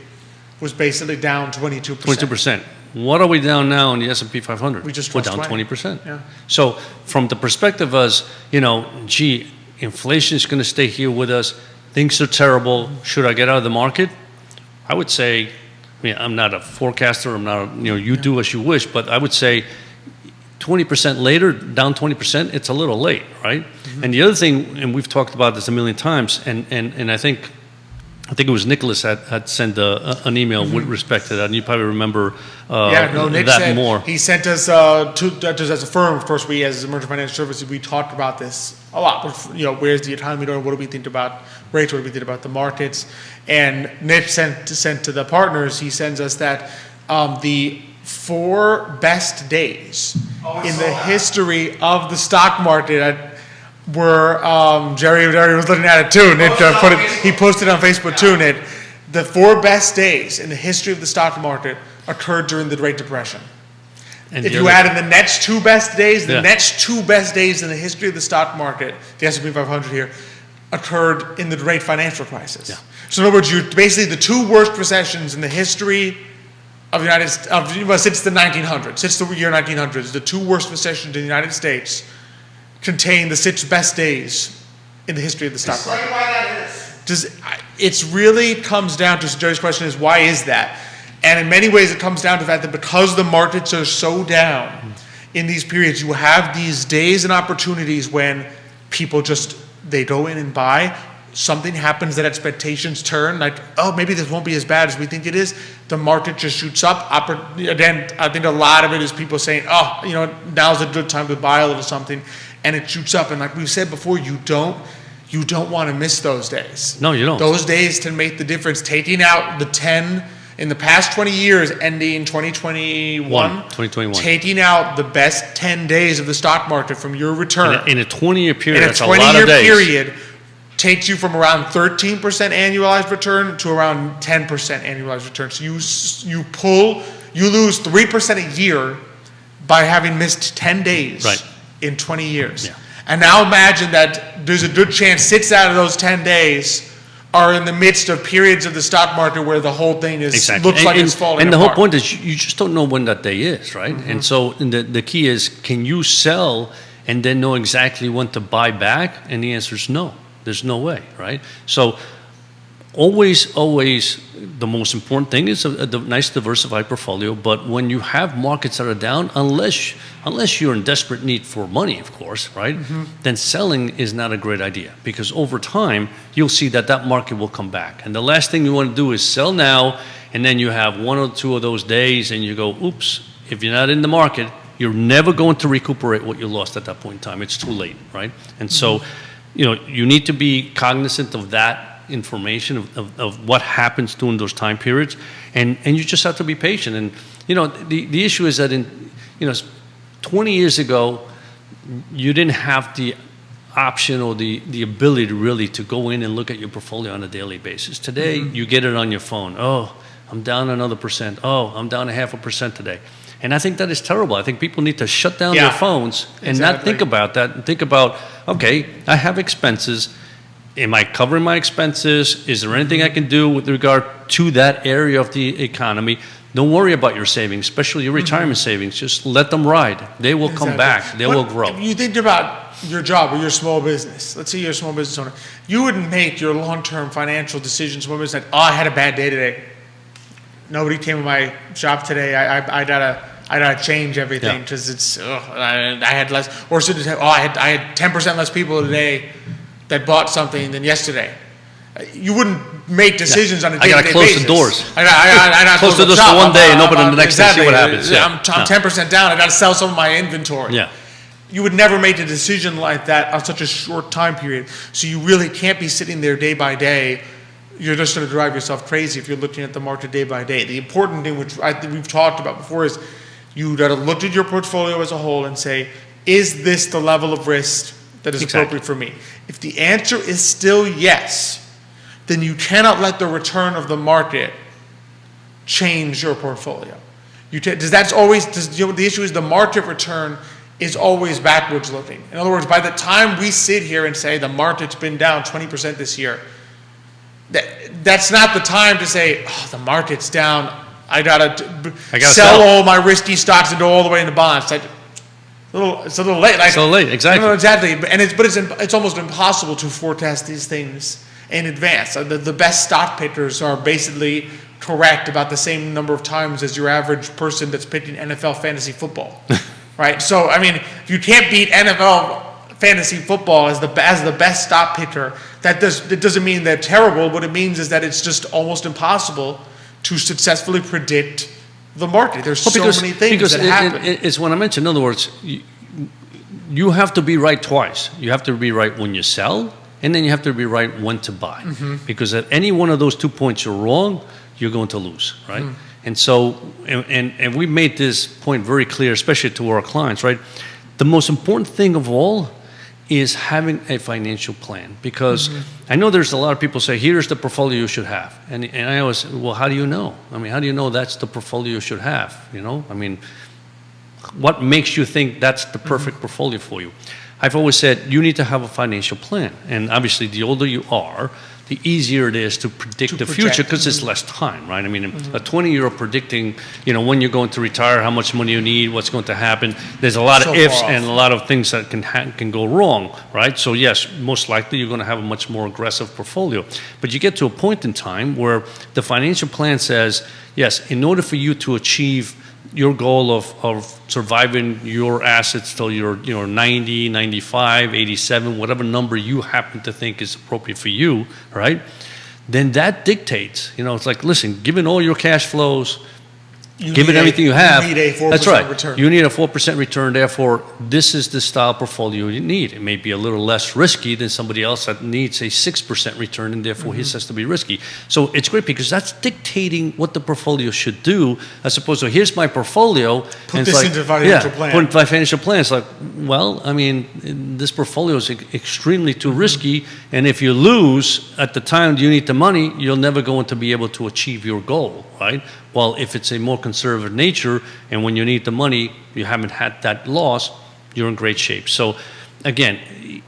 was basically down 22%. 22%. What are we down now in the S&P 500? We're down 20%. Yeah. So from the perspective of, inflation is going to stay here with us. Things are terrible. Should I get out of the market? I would say, I'm not a forecaster. I'm not, you do as you wish, but I would say 20% later, down 20%, it's a little late, right? And the other thing, and we've talked about this a million times, and I think it was Nicholas had sent an email with respect to that, and you probably remember Nick that said, more. He sent us, as a firm, of course, we as Emergent Financial Services, we talked about this a lot. Where's the economy going? What do we think about rates? What do we think about the markets? And Nick sent to the partners, he sends us that the 4 best days in the history of the stock market were Jerry was looking at it too. Nick he posted on Facebook too. Nick, the 4 best days in the history of the stock market occurred during the Great Depression. And if you add in the next 2 best days, the next 2 best days in the history of the stock market, the S&P 500 here, occurred in the Great Financial Crisis. Yeah. So in other words, basically the 2 worst recessions in the history of the United States, since the 1900s, since the year 1900s, the 2 worst recessions in the United States contain the 6 best days in the history of the stock market. Explain why that is. It really comes down to, Jerry's question is, why is that? And in many ways it comes down to the fact that because the markets are so down in these periods, you have these days and opportunities when people they go in and buy. Something happens that expectations turn, like, oh, maybe this won't be as bad as we think it is. The market just shoots up. Again, I think a lot of it is people saying, oh, now's a good time to buy a little something. And it shoots up. And like we've said before, you don't want to miss those days. No, you don't. Those days can make the difference. Taking out the 10 in the past 20 years, ending 2021, taking out the best 10 days of the stock market from your return. In a 20-year period, that's a lot of days. Period takes you from around 13% annualized return to around 10% annualized return. So you lose 3% a year by having missed 10 days. Right. In 20 years. Yeah. And now imagine that there's a good chance 6 out of those 10 days are in the midst of periods of the stock market where the whole thing is looks like it's falling apart. And the whole point is you just don't know when that day is, right? And so the key is, can you sell and then know exactly when to buy back? And the answer is no. There's no way, right? So always, the most important thing is a nice diversified portfolio. But when you have markets that are down, unless you're in desperate need for money, of course, right? Then selling is not a great idea, because over time you'll see that market will come back. And the last thing you want to do is sell now, and then you have 1 or 2 of those days, and you go, oops. If you're not in the market, you're never going to recuperate what you lost at that point in time. It's too late, right? And so, you need to be cognizant of that. information of what happens during those time periods, and you just have to be patient. And the issue is that 20 years ago, you didn't have the option or the ability to go in and look at your portfolio on a daily basis. Today, you get it on your phone. Oh, I'm down another percent. Oh, I'm down 0.5% today. And I think that is terrible. I think people need to shut down their phones and not think about that. And think about, okay, I have expenses. Am I covering my expenses? Is there anything I can do with regard to that area of the economy? Don't worry about your savings, especially your retirement savings. Just let them ride. They will come back. They will grow. If you think about your job or your small business, let's say you're a small business owner, you wouldn't make your long-term financial decisions when it's like, oh, I had a bad day today. Nobody came to my shop today. I gotta change everything because it's I had less. Or so to say, I had 10% less people today that bought something than yesterday. You wouldn't make decisions on a day-to-day basis. I gotta close the doors. I gotta close the doors for one day and open them the next day. See what happens. I'm 10% down. I gotta sell some of my inventory. Yeah. You would never make a decision like that on such a short time period. So you really can't be sitting there day by day. You're just going to drive yourself crazy if you're looking at the market day by day. The important thing, which we've talked about before, is you got to look at your portfolio as a whole and say, is this the level of risk that is appropriate for me? If the answer is still yes, then you cannot let the return of the market change your portfolio. The issue is the market return is always backwards looking. In other words, by the time we sit here and say the market's been down 20% this year, that's not the time to say, oh, the market's down. I gotta sell all my risky stocks and go all the way into bonds. It's a little late. It's a little late, exactly. No, exactly. And it's almost impossible to forecast these things in advance. The best stock pickers are basically correct about the same number of times as your average person that's picking NFL fantasy football, right? So I mean, if you can't beat NFL fantasy football as the best stock picker, that doesn't mean they're terrible. What it means is that it's just almost impossible to successfully predict the market. There's so many things that happen. It's when I mentioned, in other words, you have to be right twice. You have to be right when you sell, and then you have to be right when to buy. Because at any one of those 2 points you're wrong, you're going to lose, right? And so, and we made this point very clear, especially to our clients, right? The most important thing of all is having a financial plan, because I know there's a lot of people say, here's the portfolio you should have. And I always, well, how do you know? I mean, how do you know that's the portfolio you should have? I mean, what makes you think that's the perfect portfolio for you? I've always said you need to have a financial plan. And obviously, the older you are, the easier it is to predict the future, because it's less time, right? I mean, a 20-year-old predicting, when you're going to retire, how much money you need, what's going to happen. There's a lot of ifs and a lot of things that can go wrong, right? So yes, most likely you're going to have a much more aggressive portfolio. But you get to a point in time where the financial plan says, yes, in order for you to achieve your goal of surviving your assets till you're 90, 95, 87, whatever number you happen to think is appropriate for you, right? Then that dictates, it's like, listen, given all your cash flows, given everything you have, you need a 4% that's right. return. You need a 4% return. Therefore, this is the style portfolio you need. It may be a little less risky than somebody else that needs a 6% return, and therefore his has to be risky. So it's great because that's dictating what the portfolio should do, as opposed to here's my portfolio. Put this into financial plan. Put my financial plan. It's like, well, I mean, this portfolio is extremely too risky, and if you lose at the time you need the money, you're never going to be able to achieve your goal, right? Well, if it's a more conservative nature, and when you need the money, you haven't had that loss, you're in great shape. So, again,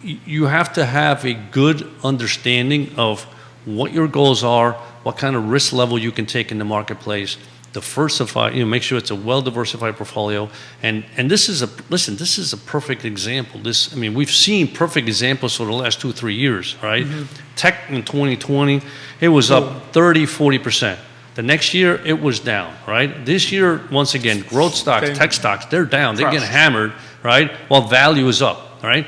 you have to have a good understanding of what your goals are, what kind of risk level you can take in the marketplace, diversify, make sure it's a well-diversified portfolio. And this is a perfect example. We've seen perfect examples for the last 2-3 years, right? Tech in 2020, it was up 30-40%. The next year, it was down, right? This year, once again, growth stocks, tech stocks, they're down. They're getting hammered, right? While value is up, right?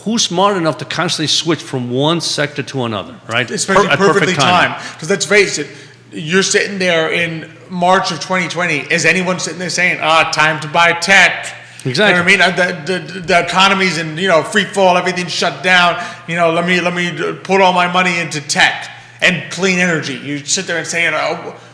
Who's smart enough to constantly switch from one sector to another, right? Especially perfectly timed. Because let's face it, you're sitting there in March of 2020. Is anyone sitting there saying, time to buy tech? Exactly. You know what I mean? The economy's in, free fall, everything's shut down. Let me put all my money into tech and clean energy. You sit there and say,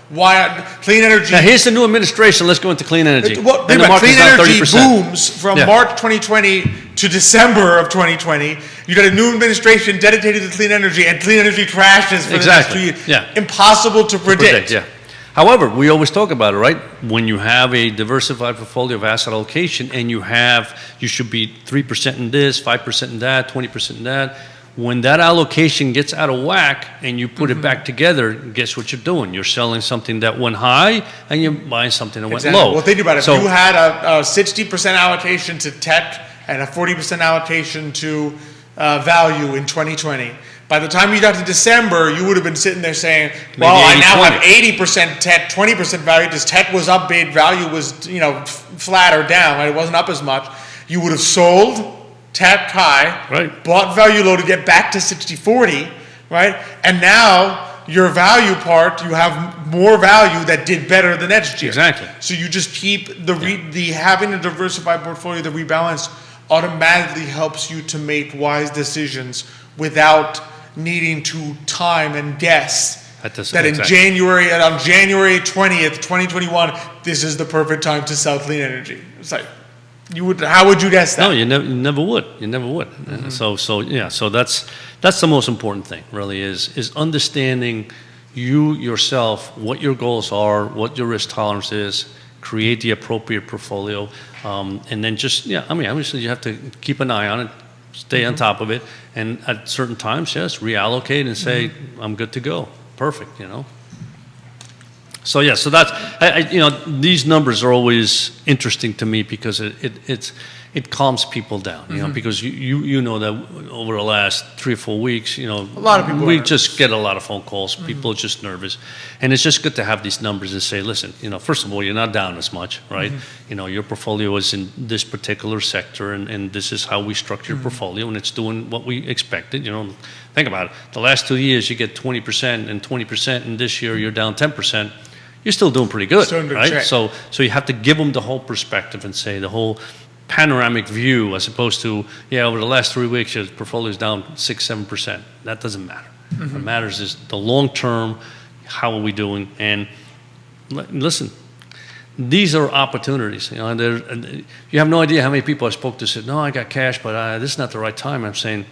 why clean energy? Now, here's the new administration. Let's go into clean energy. Well, And the market's clean down energy 30%. booms from Yeah. March 2020 to December of 2020. You got a new administration dedicated to clean energy, and clean energy crashes for Exactly. the next 2 years. Yeah. Impossible to predict. Yeah. However, we always talk about it, right? When you have a diversified portfolio of asset allocation and you should be 3% in this, 5% in that, 20% in that. When that allocation gets out of whack and you put it back together, guess what you're doing? You're selling something that went high and you're buying something that went low. Well, think about it. So, If you had a 60% allocation to tech and a 40% allocation to value in 2020, by the time you got to December, you would have been sitting there saying, well, I now have 80% tech, 20% value. This tech was up, big value was, flat or down, right? It wasn't up as much. You would have sold, tapped high, Right. bought value low to get back to 60-40, right? And now your value part, you have more value that did better the next year. Exactly. So you just keep the having a diversified portfolio, the rebalance automatically helps you to make wise decisions without needing to time and guess that on January 20th, 2021, this is the perfect time to sell clean energy. It's like, how would you guess that? No, you never would. You never would. So that's the most important thing, really, is understanding you yourself, what your goals are, what your risk tolerance is, create the appropriate portfolio, and then obviously you have to keep an eye on it, stay on top of it, and at certain times, yes, reallocate and say, I'm good to go. Perfect, So so that's these numbers are always interesting to me because it calms people down, because you know that over the last 3 or 4 weeks, a lot of people we are just get a lot of phone calls. People are just nervous, and it's just good to have these numbers and say, listen, first of all, you're not down as much, right? Your portfolio is in this particular sector, and this is how we structure your portfolio, and it's doing what we expected. Think about it. The last 2 years, you get 20% and 20%, and this year you're down 10%. You're still doing pretty good, right? Check. So you have to give them the whole perspective and say the whole panoramic view, as opposed to, over the last 3 weeks, your portfolio is down 6-7%. That doesn't matter. What matters is the long term. How are we doing? And listen, these are opportunities. You have no idea how many people I spoke to said, "No, I got cash, but this is not the right time." I'm saying,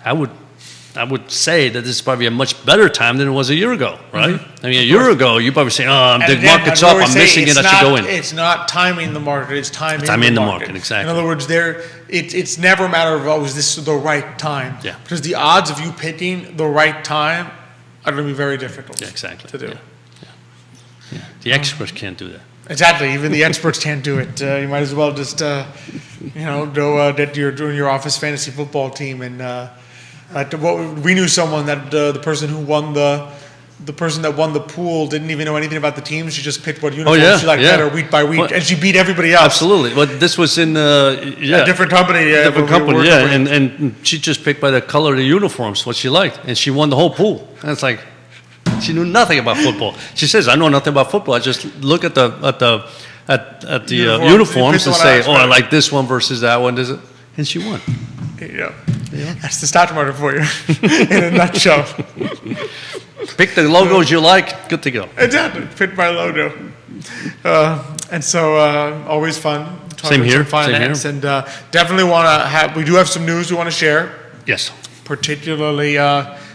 I would say that this is probably a much better time than it was a year ago, right? I mean, a year ago, you probably say, the market's up, I'm missing it, I should go in. It's not timing the market, it's timing in the the market. market, exactly. In other words, it's never a matter of, is this the right time? Yeah. Because the odds of you picking the right time are going to be very difficult Exactly. to do. Yeah. The experts can't do that. Exactly. Even the experts can't do it. You might as well just, go get your office fantasy football team and we knew someone that the person that won the pool didn't even know anything about the team. She just picked what uniform she liked better week by week, and she beat everybody else. Absolutely. But this was in a different company. And she just picked by the color of the uniforms what she liked, and she won the whole pool. And it's like she knew nothing about football. She says, "I know nothing about football. I just look at the uniforms and say, I like this one versus that one." And she won. Yeah. That's the stock market for you in a nutshell. Pick the logos you like, good to go. Exactly. Pick my logo. And so always fun. Same here. Finance. And definitely we do have some news we want to share. Yes. Particularly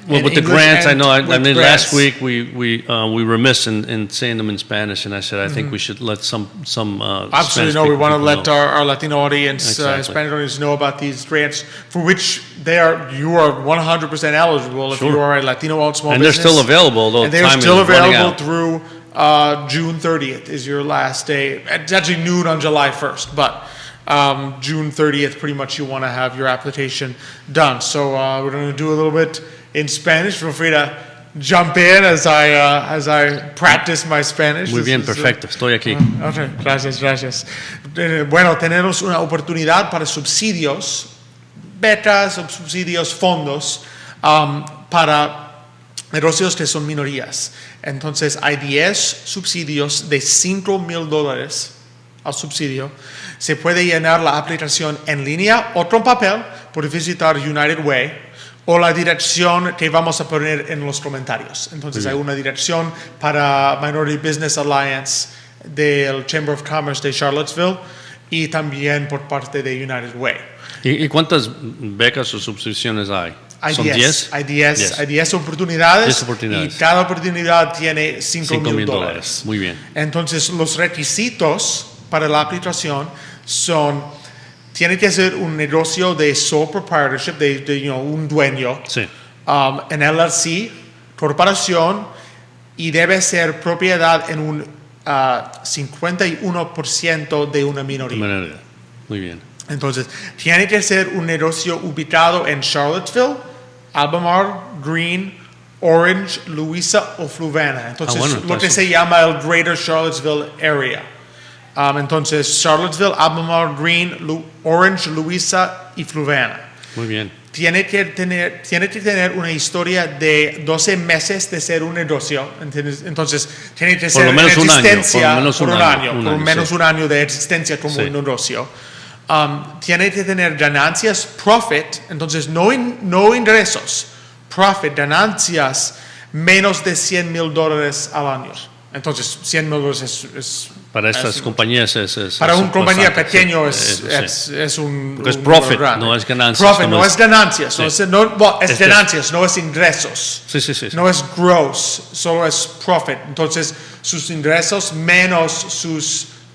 with the grants, I know. Last week we remiss in saying them in Spanish, and I said I think we should let some absolutely no. We want to let our Latino audience, Hispanic audience, know about these grants for which you are 100% eligible if you are a Latino-owned small business. And they're still available, though. And they're still available through June 30th is your last day. It's actually noon on July 1st, but June 30th, pretty much you want to have your application done. So we're going to do a little bit in Spanish. Feel free to jump in as I practice my Spanish. Muy bien, perfecto. Estoy aquí. Okay, gracias. Bueno, tenemos una oportunidad para subsidios, becas, subsidios, fondos para negocios que son minorías. Entonces hay 10 subsidios de $5,000 al subsidio. se puede llenar la aplicación en línea, otro papel, por visitar United Way, o la dirección que vamos a poner en los comentarios. Entonces hay una dirección para Minority Business Alliance del Chamber of Commerce de Charlottesville y también por parte de United Way. ¿Y cuántas becas o subvenciones hay? ¿Son 10? Hay 10 oportunidades. 10 oportunidades. Y cada oportunidad tiene $5,000. Muy bien. Entonces, los requisitos para la aplicación son, tiene que ser un negocio de sole proprietorship, de un dueño, Sí. en LLC, corporación, y debe ser propiedad en un 51% de una minoría. Muy bien. Entonces, tiene que ser un negocio ubicado en Charlottesville, Albemarle, Greene, Orange, Louisa o Fluvanna. Entonces, lo que se llama el Greater Charlottesville Area. Entonces, Charlottesville, Albemarle, Greene, Orange, Louisa y Fluvanna. Muy bien. Tiene que tener una historia de 12 meses de ser un negocio. Entonces, tiene que ser en existencia por un año, por menos un año de existencia como un negocio. Tiene que tener ganancias, profit, entonces no ingresos, profit, ganancias menos de $100,000 al año. Entonces, $100,000 es para estas compañías es para una compañía pequeña sí. es un porque es profit, no es ganancias. Profit no es ganancias, sí. es ganancias, no es ingresos. Sí. No es gross, solo es profit. Entonces, sus ingresos menos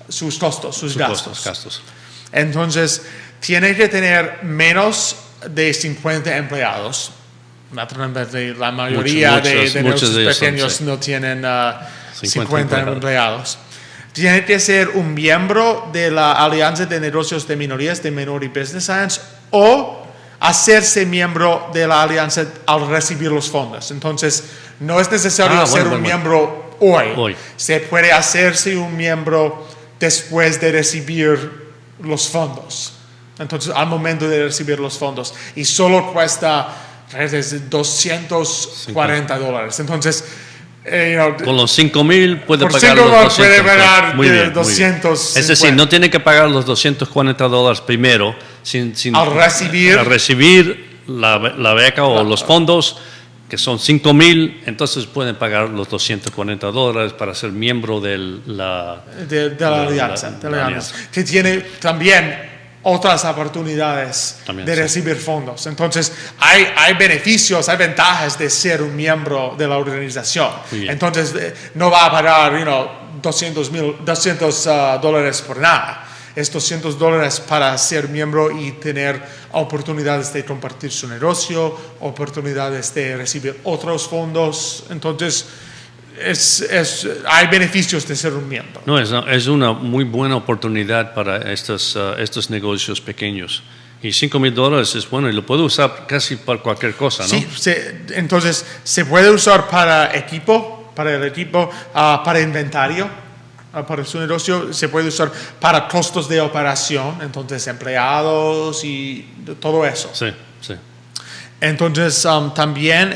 sus costos, sus gastos. Entonces, tiene que tener menos de 50 empleados. Naturalmente, la mayoría de negocios pequeños no tienen 50 empleados. Tiene que ser un miembro de la Alianza de Negocios de Minorías de Minority Business Alliance o hacerse miembro de la alianza al recibir los fondos. Entonces, no es necesario ser un miembro hoy. Se puede hacerse un miembro después de recibir los fondos. Entonces, al momento de recibir los fondos. Y solo cuesta $240. Entonces, con los 5,000 puede por pagar los 200. puede pagar muy bien. 250. Es decir, no tiene que pagar los $240 primero al recibir la beca o los fondos, que son 5,000, entonces pueden pagar los $240 para ser miembro de la alianza. Que tiene también otras oportunidades de recibir fondos. Entonces, hay beneficios, hay ventajas de ser un miembro de la organización. Entonces, no va a pagar $200 por nada. Es $200 para ser miembro y tener oportunidades de compartir su negocio, oportunidades de recibir otros fondos. Entonces, hay beneficios de ser un miembro. No, es una muy buena oportunidad para estos negocios pequeños. Y $5,000 es bueno y lo puedo usar casi para cualquier cosa, ¿no? Sí, entonces se puede usar para el equipo, para inventario, para su negocio, se puede usar para costos de operación, entonces empleados y todo eso. Sí. Entonces también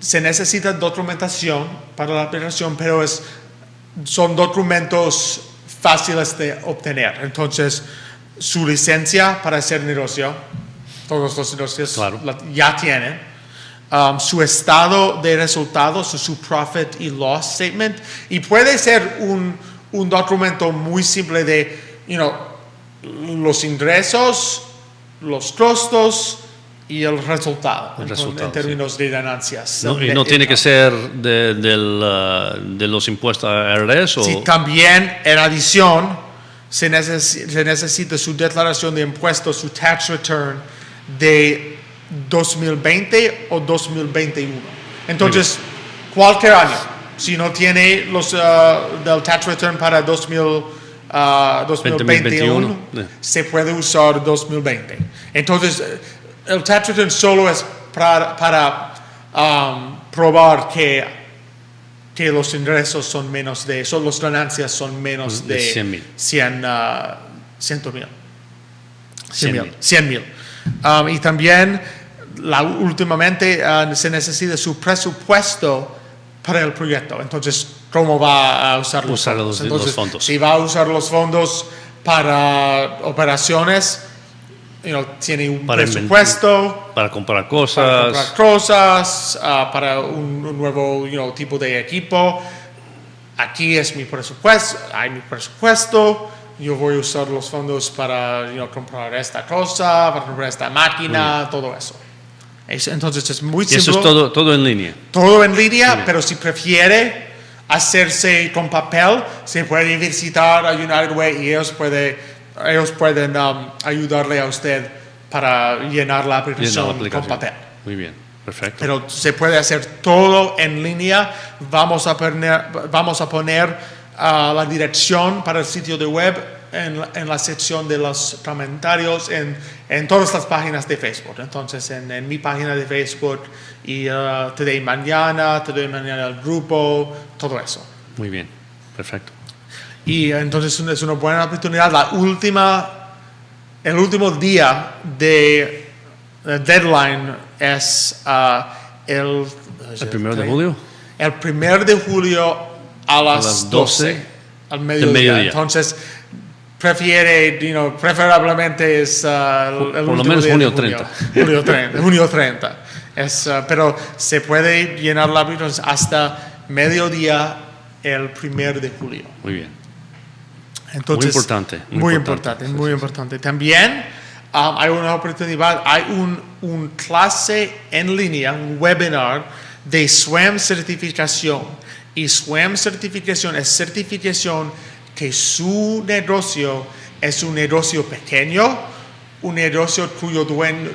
se necesita documentación para la aplicación, pero son documentos fáciles de obtener. Entonces, su licencia para hacer negocio, todos los negocios ya tienen. Su estado de resultados, su profit y loss statement. Y puede ser un documento muy simple de, los ingresos, los costos y el resultado, en términos de ganancias. Y no tiene que ser de los impuestos a IRS. Sí, también en adición se necesita su declaración de impuestos, su tax return de 2020 o 2021. Entonces, cualquier año, si no tiene los del tax return para 2021, se puede usar 2020. Entonces, el tax return solo es para probar que los ingresos son menos las ganancias son menos de 100,000. Y también, últimamente, se necesita su presupuesto para el proyecto. Entonces, ¿cómo va a usar los fondos? Los fondos. Si va a usar los fondos para operaciones, tiene un Para presupuesto. Para comprar Para cosas. comprar cosas, para un nuevo tipo de equipo. Aquí es mi presupuesto, hay mi presupuesto. Yo voy a usar los fondos para comprar esta cosa, para comprar esta máquina, todo eso. Entonces es muy Y simple. eso es todo en línea. Todo en línea, pero si prefiere hacerse con papel, se puede visitar a United Way y ellos pueden ayudarle a usted para llenar la aplicación con papel. Muy bien, perfecto. Pero se puede hacer todo en línea. Vamos a poner la dirección para el sitio de web en la sección de los comentarios en todas las páginas de Facebook. Entonces, en mi página de Facebook y Today Mañana el grupo, todo eso. Muy bien, perfecto. Y entonces es una buena oportunidad. El último día de deadline es ¿El 1 de julio? El 1 de julio a las 12 al mediodía. Entonces, preferablemente es el por lo último menos día junio de 30. Junio 30. Pero se puede llenar la aplicación hasta mediodía el 1 de julio. Muy bien. Entonces, muy importante. Muy importante. También hay una oportunidad, hay un clase en línea, un webinar de SWAM certificación. Y SWAM certificación es certificación que su negocio es un negocio pequeño, un negocio cuyo dueño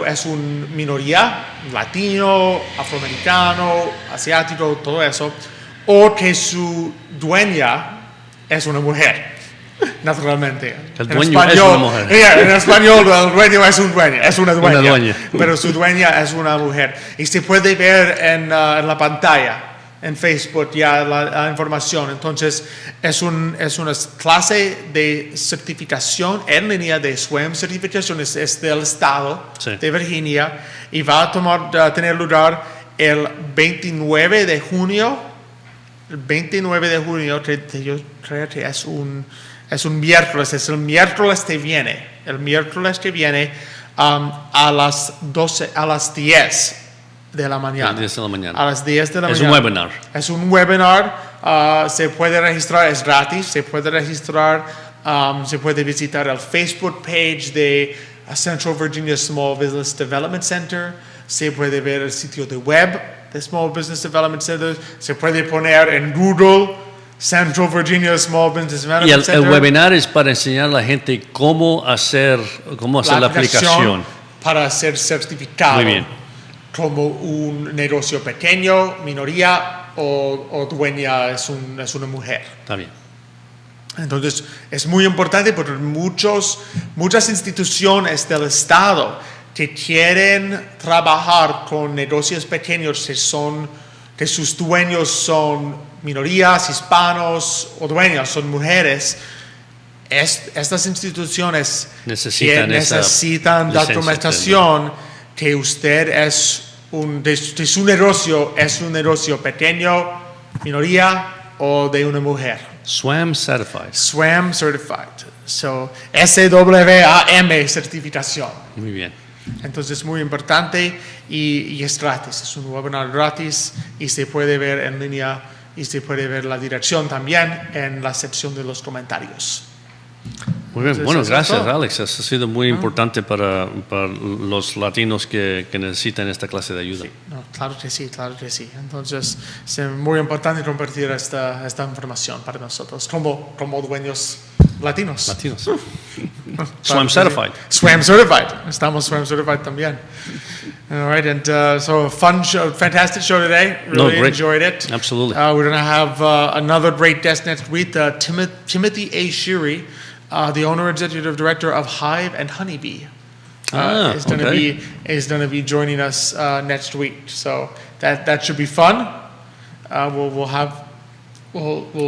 es una minoría, latino, afroamericano, asiático, todo eso, o que su dueña es una mujer, naturalmente. El dueño es una mujer. En español, el dueño es una dueña. Una dueña. Pero su dueña es una mujer. Y se puede ver en la pantalla, en Facebook, ya la información. Entonces, es una clase de certificación en línea de SWAM certificación, es del estado de Virginia, y va a tener lugar el 29 de junio. El 29 de junio, yo creo que es un miércoles, es el miércoles que viene. El miércoles que viene a las 10 de la mañana. 10 de la mañana. A las 10 de la mañana. Es un webinar. Es un webinar. Se puede registrar, es gratis. Se puede registrar. Se puede visitar el Facebook page de Central Virginia Small Business Development Center. Se puede ver el sitio de web de Small Business Development Center. Se puede poner en Google Central Virginia Small Business Development Center. Y el webinar es para enseñar a la gente cómo hacer la aplicación para ser certificado. Muy bien. Como un negocio pequeño, minoría o dueña es una mujer. Está bien. Entonces, es muy importante porque muchas instituciones del Estado que quieren trabajar con negocios pequeños que sus dueños son minorías, hispanos o dueñas, son mujeres. Estas instituciones necesitan documentación que usted de su negocio es un negocio pequeño, minoría o de una mujer. SWAM Certified. SWAM Certified. So, SWAM certificación. Muy bien. Entonces es muy importante y es gratis. Es un webinar gratis y se puede ver en línea y se puede ver la dirección también en la sección de los comentarios. Muy bien, Entonces, bueno, eso gracias es todo. Alex, eso ha sido muy importante para los latinos que necesitan esta clase de ayuda. No, claro que sí. Entonces es muy importante compartir esta información para nosotros como dueños latinos. SWAM Certified. SWAM Certified. Estamos SWAM Certified también. All right, and so fun show, fantastic show today. Really great. enjoyed it. Absolutely. We're going to have another great guest next week, Timothy A. Shiri, the owner and executive director of Hive and Honeybee. Is going to be joining us next week. So that should be fun. We'll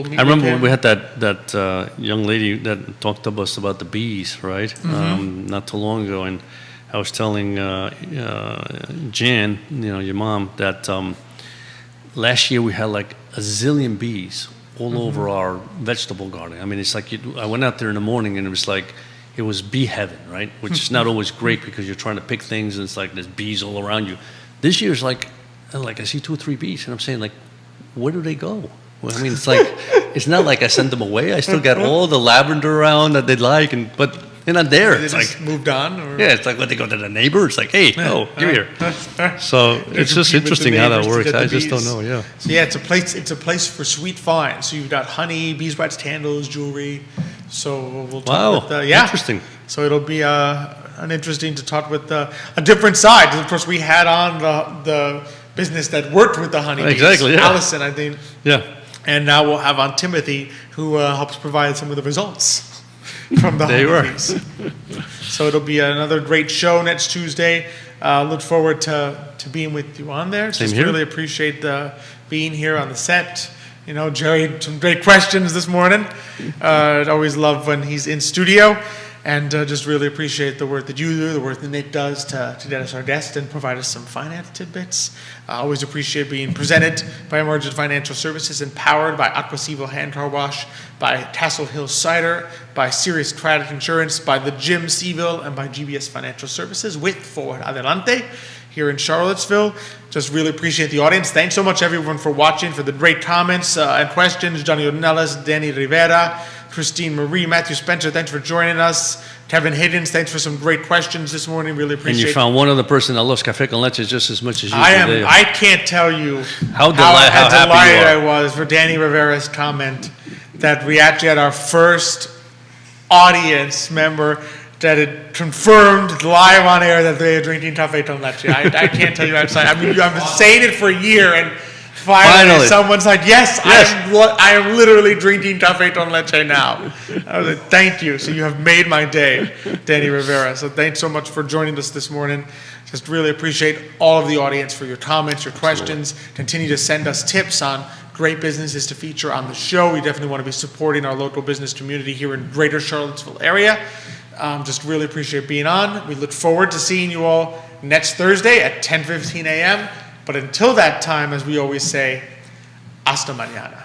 meet. I remember with him. when we had that young lady that talked to us about the bees, right? Not too long ago, and I was telling Jan, your mom, that last year we had like a zillion bees all over our vegetable garden. I mean, it's like I went out there in the morning and it was like, it was bee heaven, right? Which is not always great because you're trying to pick things and it's like there's bees all around you. This year's like I see 2 or 3 bees and I'm saying like, where do they go? Well, I mean, it's like, it's not like I sent them away. I still got all the lavender around that they like, but they're not there. They It's just like, moved on? Or? yeah, it's like when they go to the neighbor, it's like, hey, no, give here. So it's just compete with the interesting how that neighbors to works. get the I just don't bees. know, yeah. So yeah, it's a place for sweet finds. So you've got honey, beeswax candles, jewelry. So we'll talk Wow, with, yeah. interesting. So it'll be an interesting to talk with a different side. Of course, we had on the business that worked with the honeybees. Exactly, yeah. Allison, I think. Yeah. And now we'll have on Timothy, who helps provide some of the results from the There you are. honeybees. So it'll be another great show next Tuesday. Look forward to being with you on there. Same Just here. really appreciate being here on the set. You know, Jerry, some great questions this morning. I always love when he's in studio. And just really appreciate the work that you do, the work that Nick does to get us our guest and provide us some finance tidbits. I always appreciate being presented by Emergent Financial Services, empowered by Aquasivo Hand Car Wash, by Tassel Hill Cider, by Sirius Credit Insurance, by the Jim Seville, and by GBS Financial Services with Forward Adelante here in Charlottesville. Just really appreciate the audience. Thanks so much, everyone, for watching, for the great comments and questions. Johnny Ornelas, Danny Rivera, Christine Marie, Matthew Spencer, thanks for joining us. Kevin Higgins, thanks for some great questions this morning. Really And appreciate you it. found one other person that loves Café con Leche just as much as you I do. I can't tell you How how happy you delighted I are. was for Danny Rivera's comment that we actually had our first audience member that had confirmed live on air that they are drinking Café con Leche. I can't tell you how excited. I mean, I've been saying it for a year, and finally someone's like, yes. I am literally drinking Café con Leche now. I was like, thank you. So you have made my day, Danny Rivera. So thanks so much for joining us this morning. Just really appreciate all of the audience for your comments, your questions. Continue to send us tips on great businesses to feature on the show. We definitely want to be supporting our local business community here in greater Charlottesville area. Just really appreciate being on. We look forward to seeing you all next Thursday at 10:15 a.m. But until that time, as we always say, hasta mañana.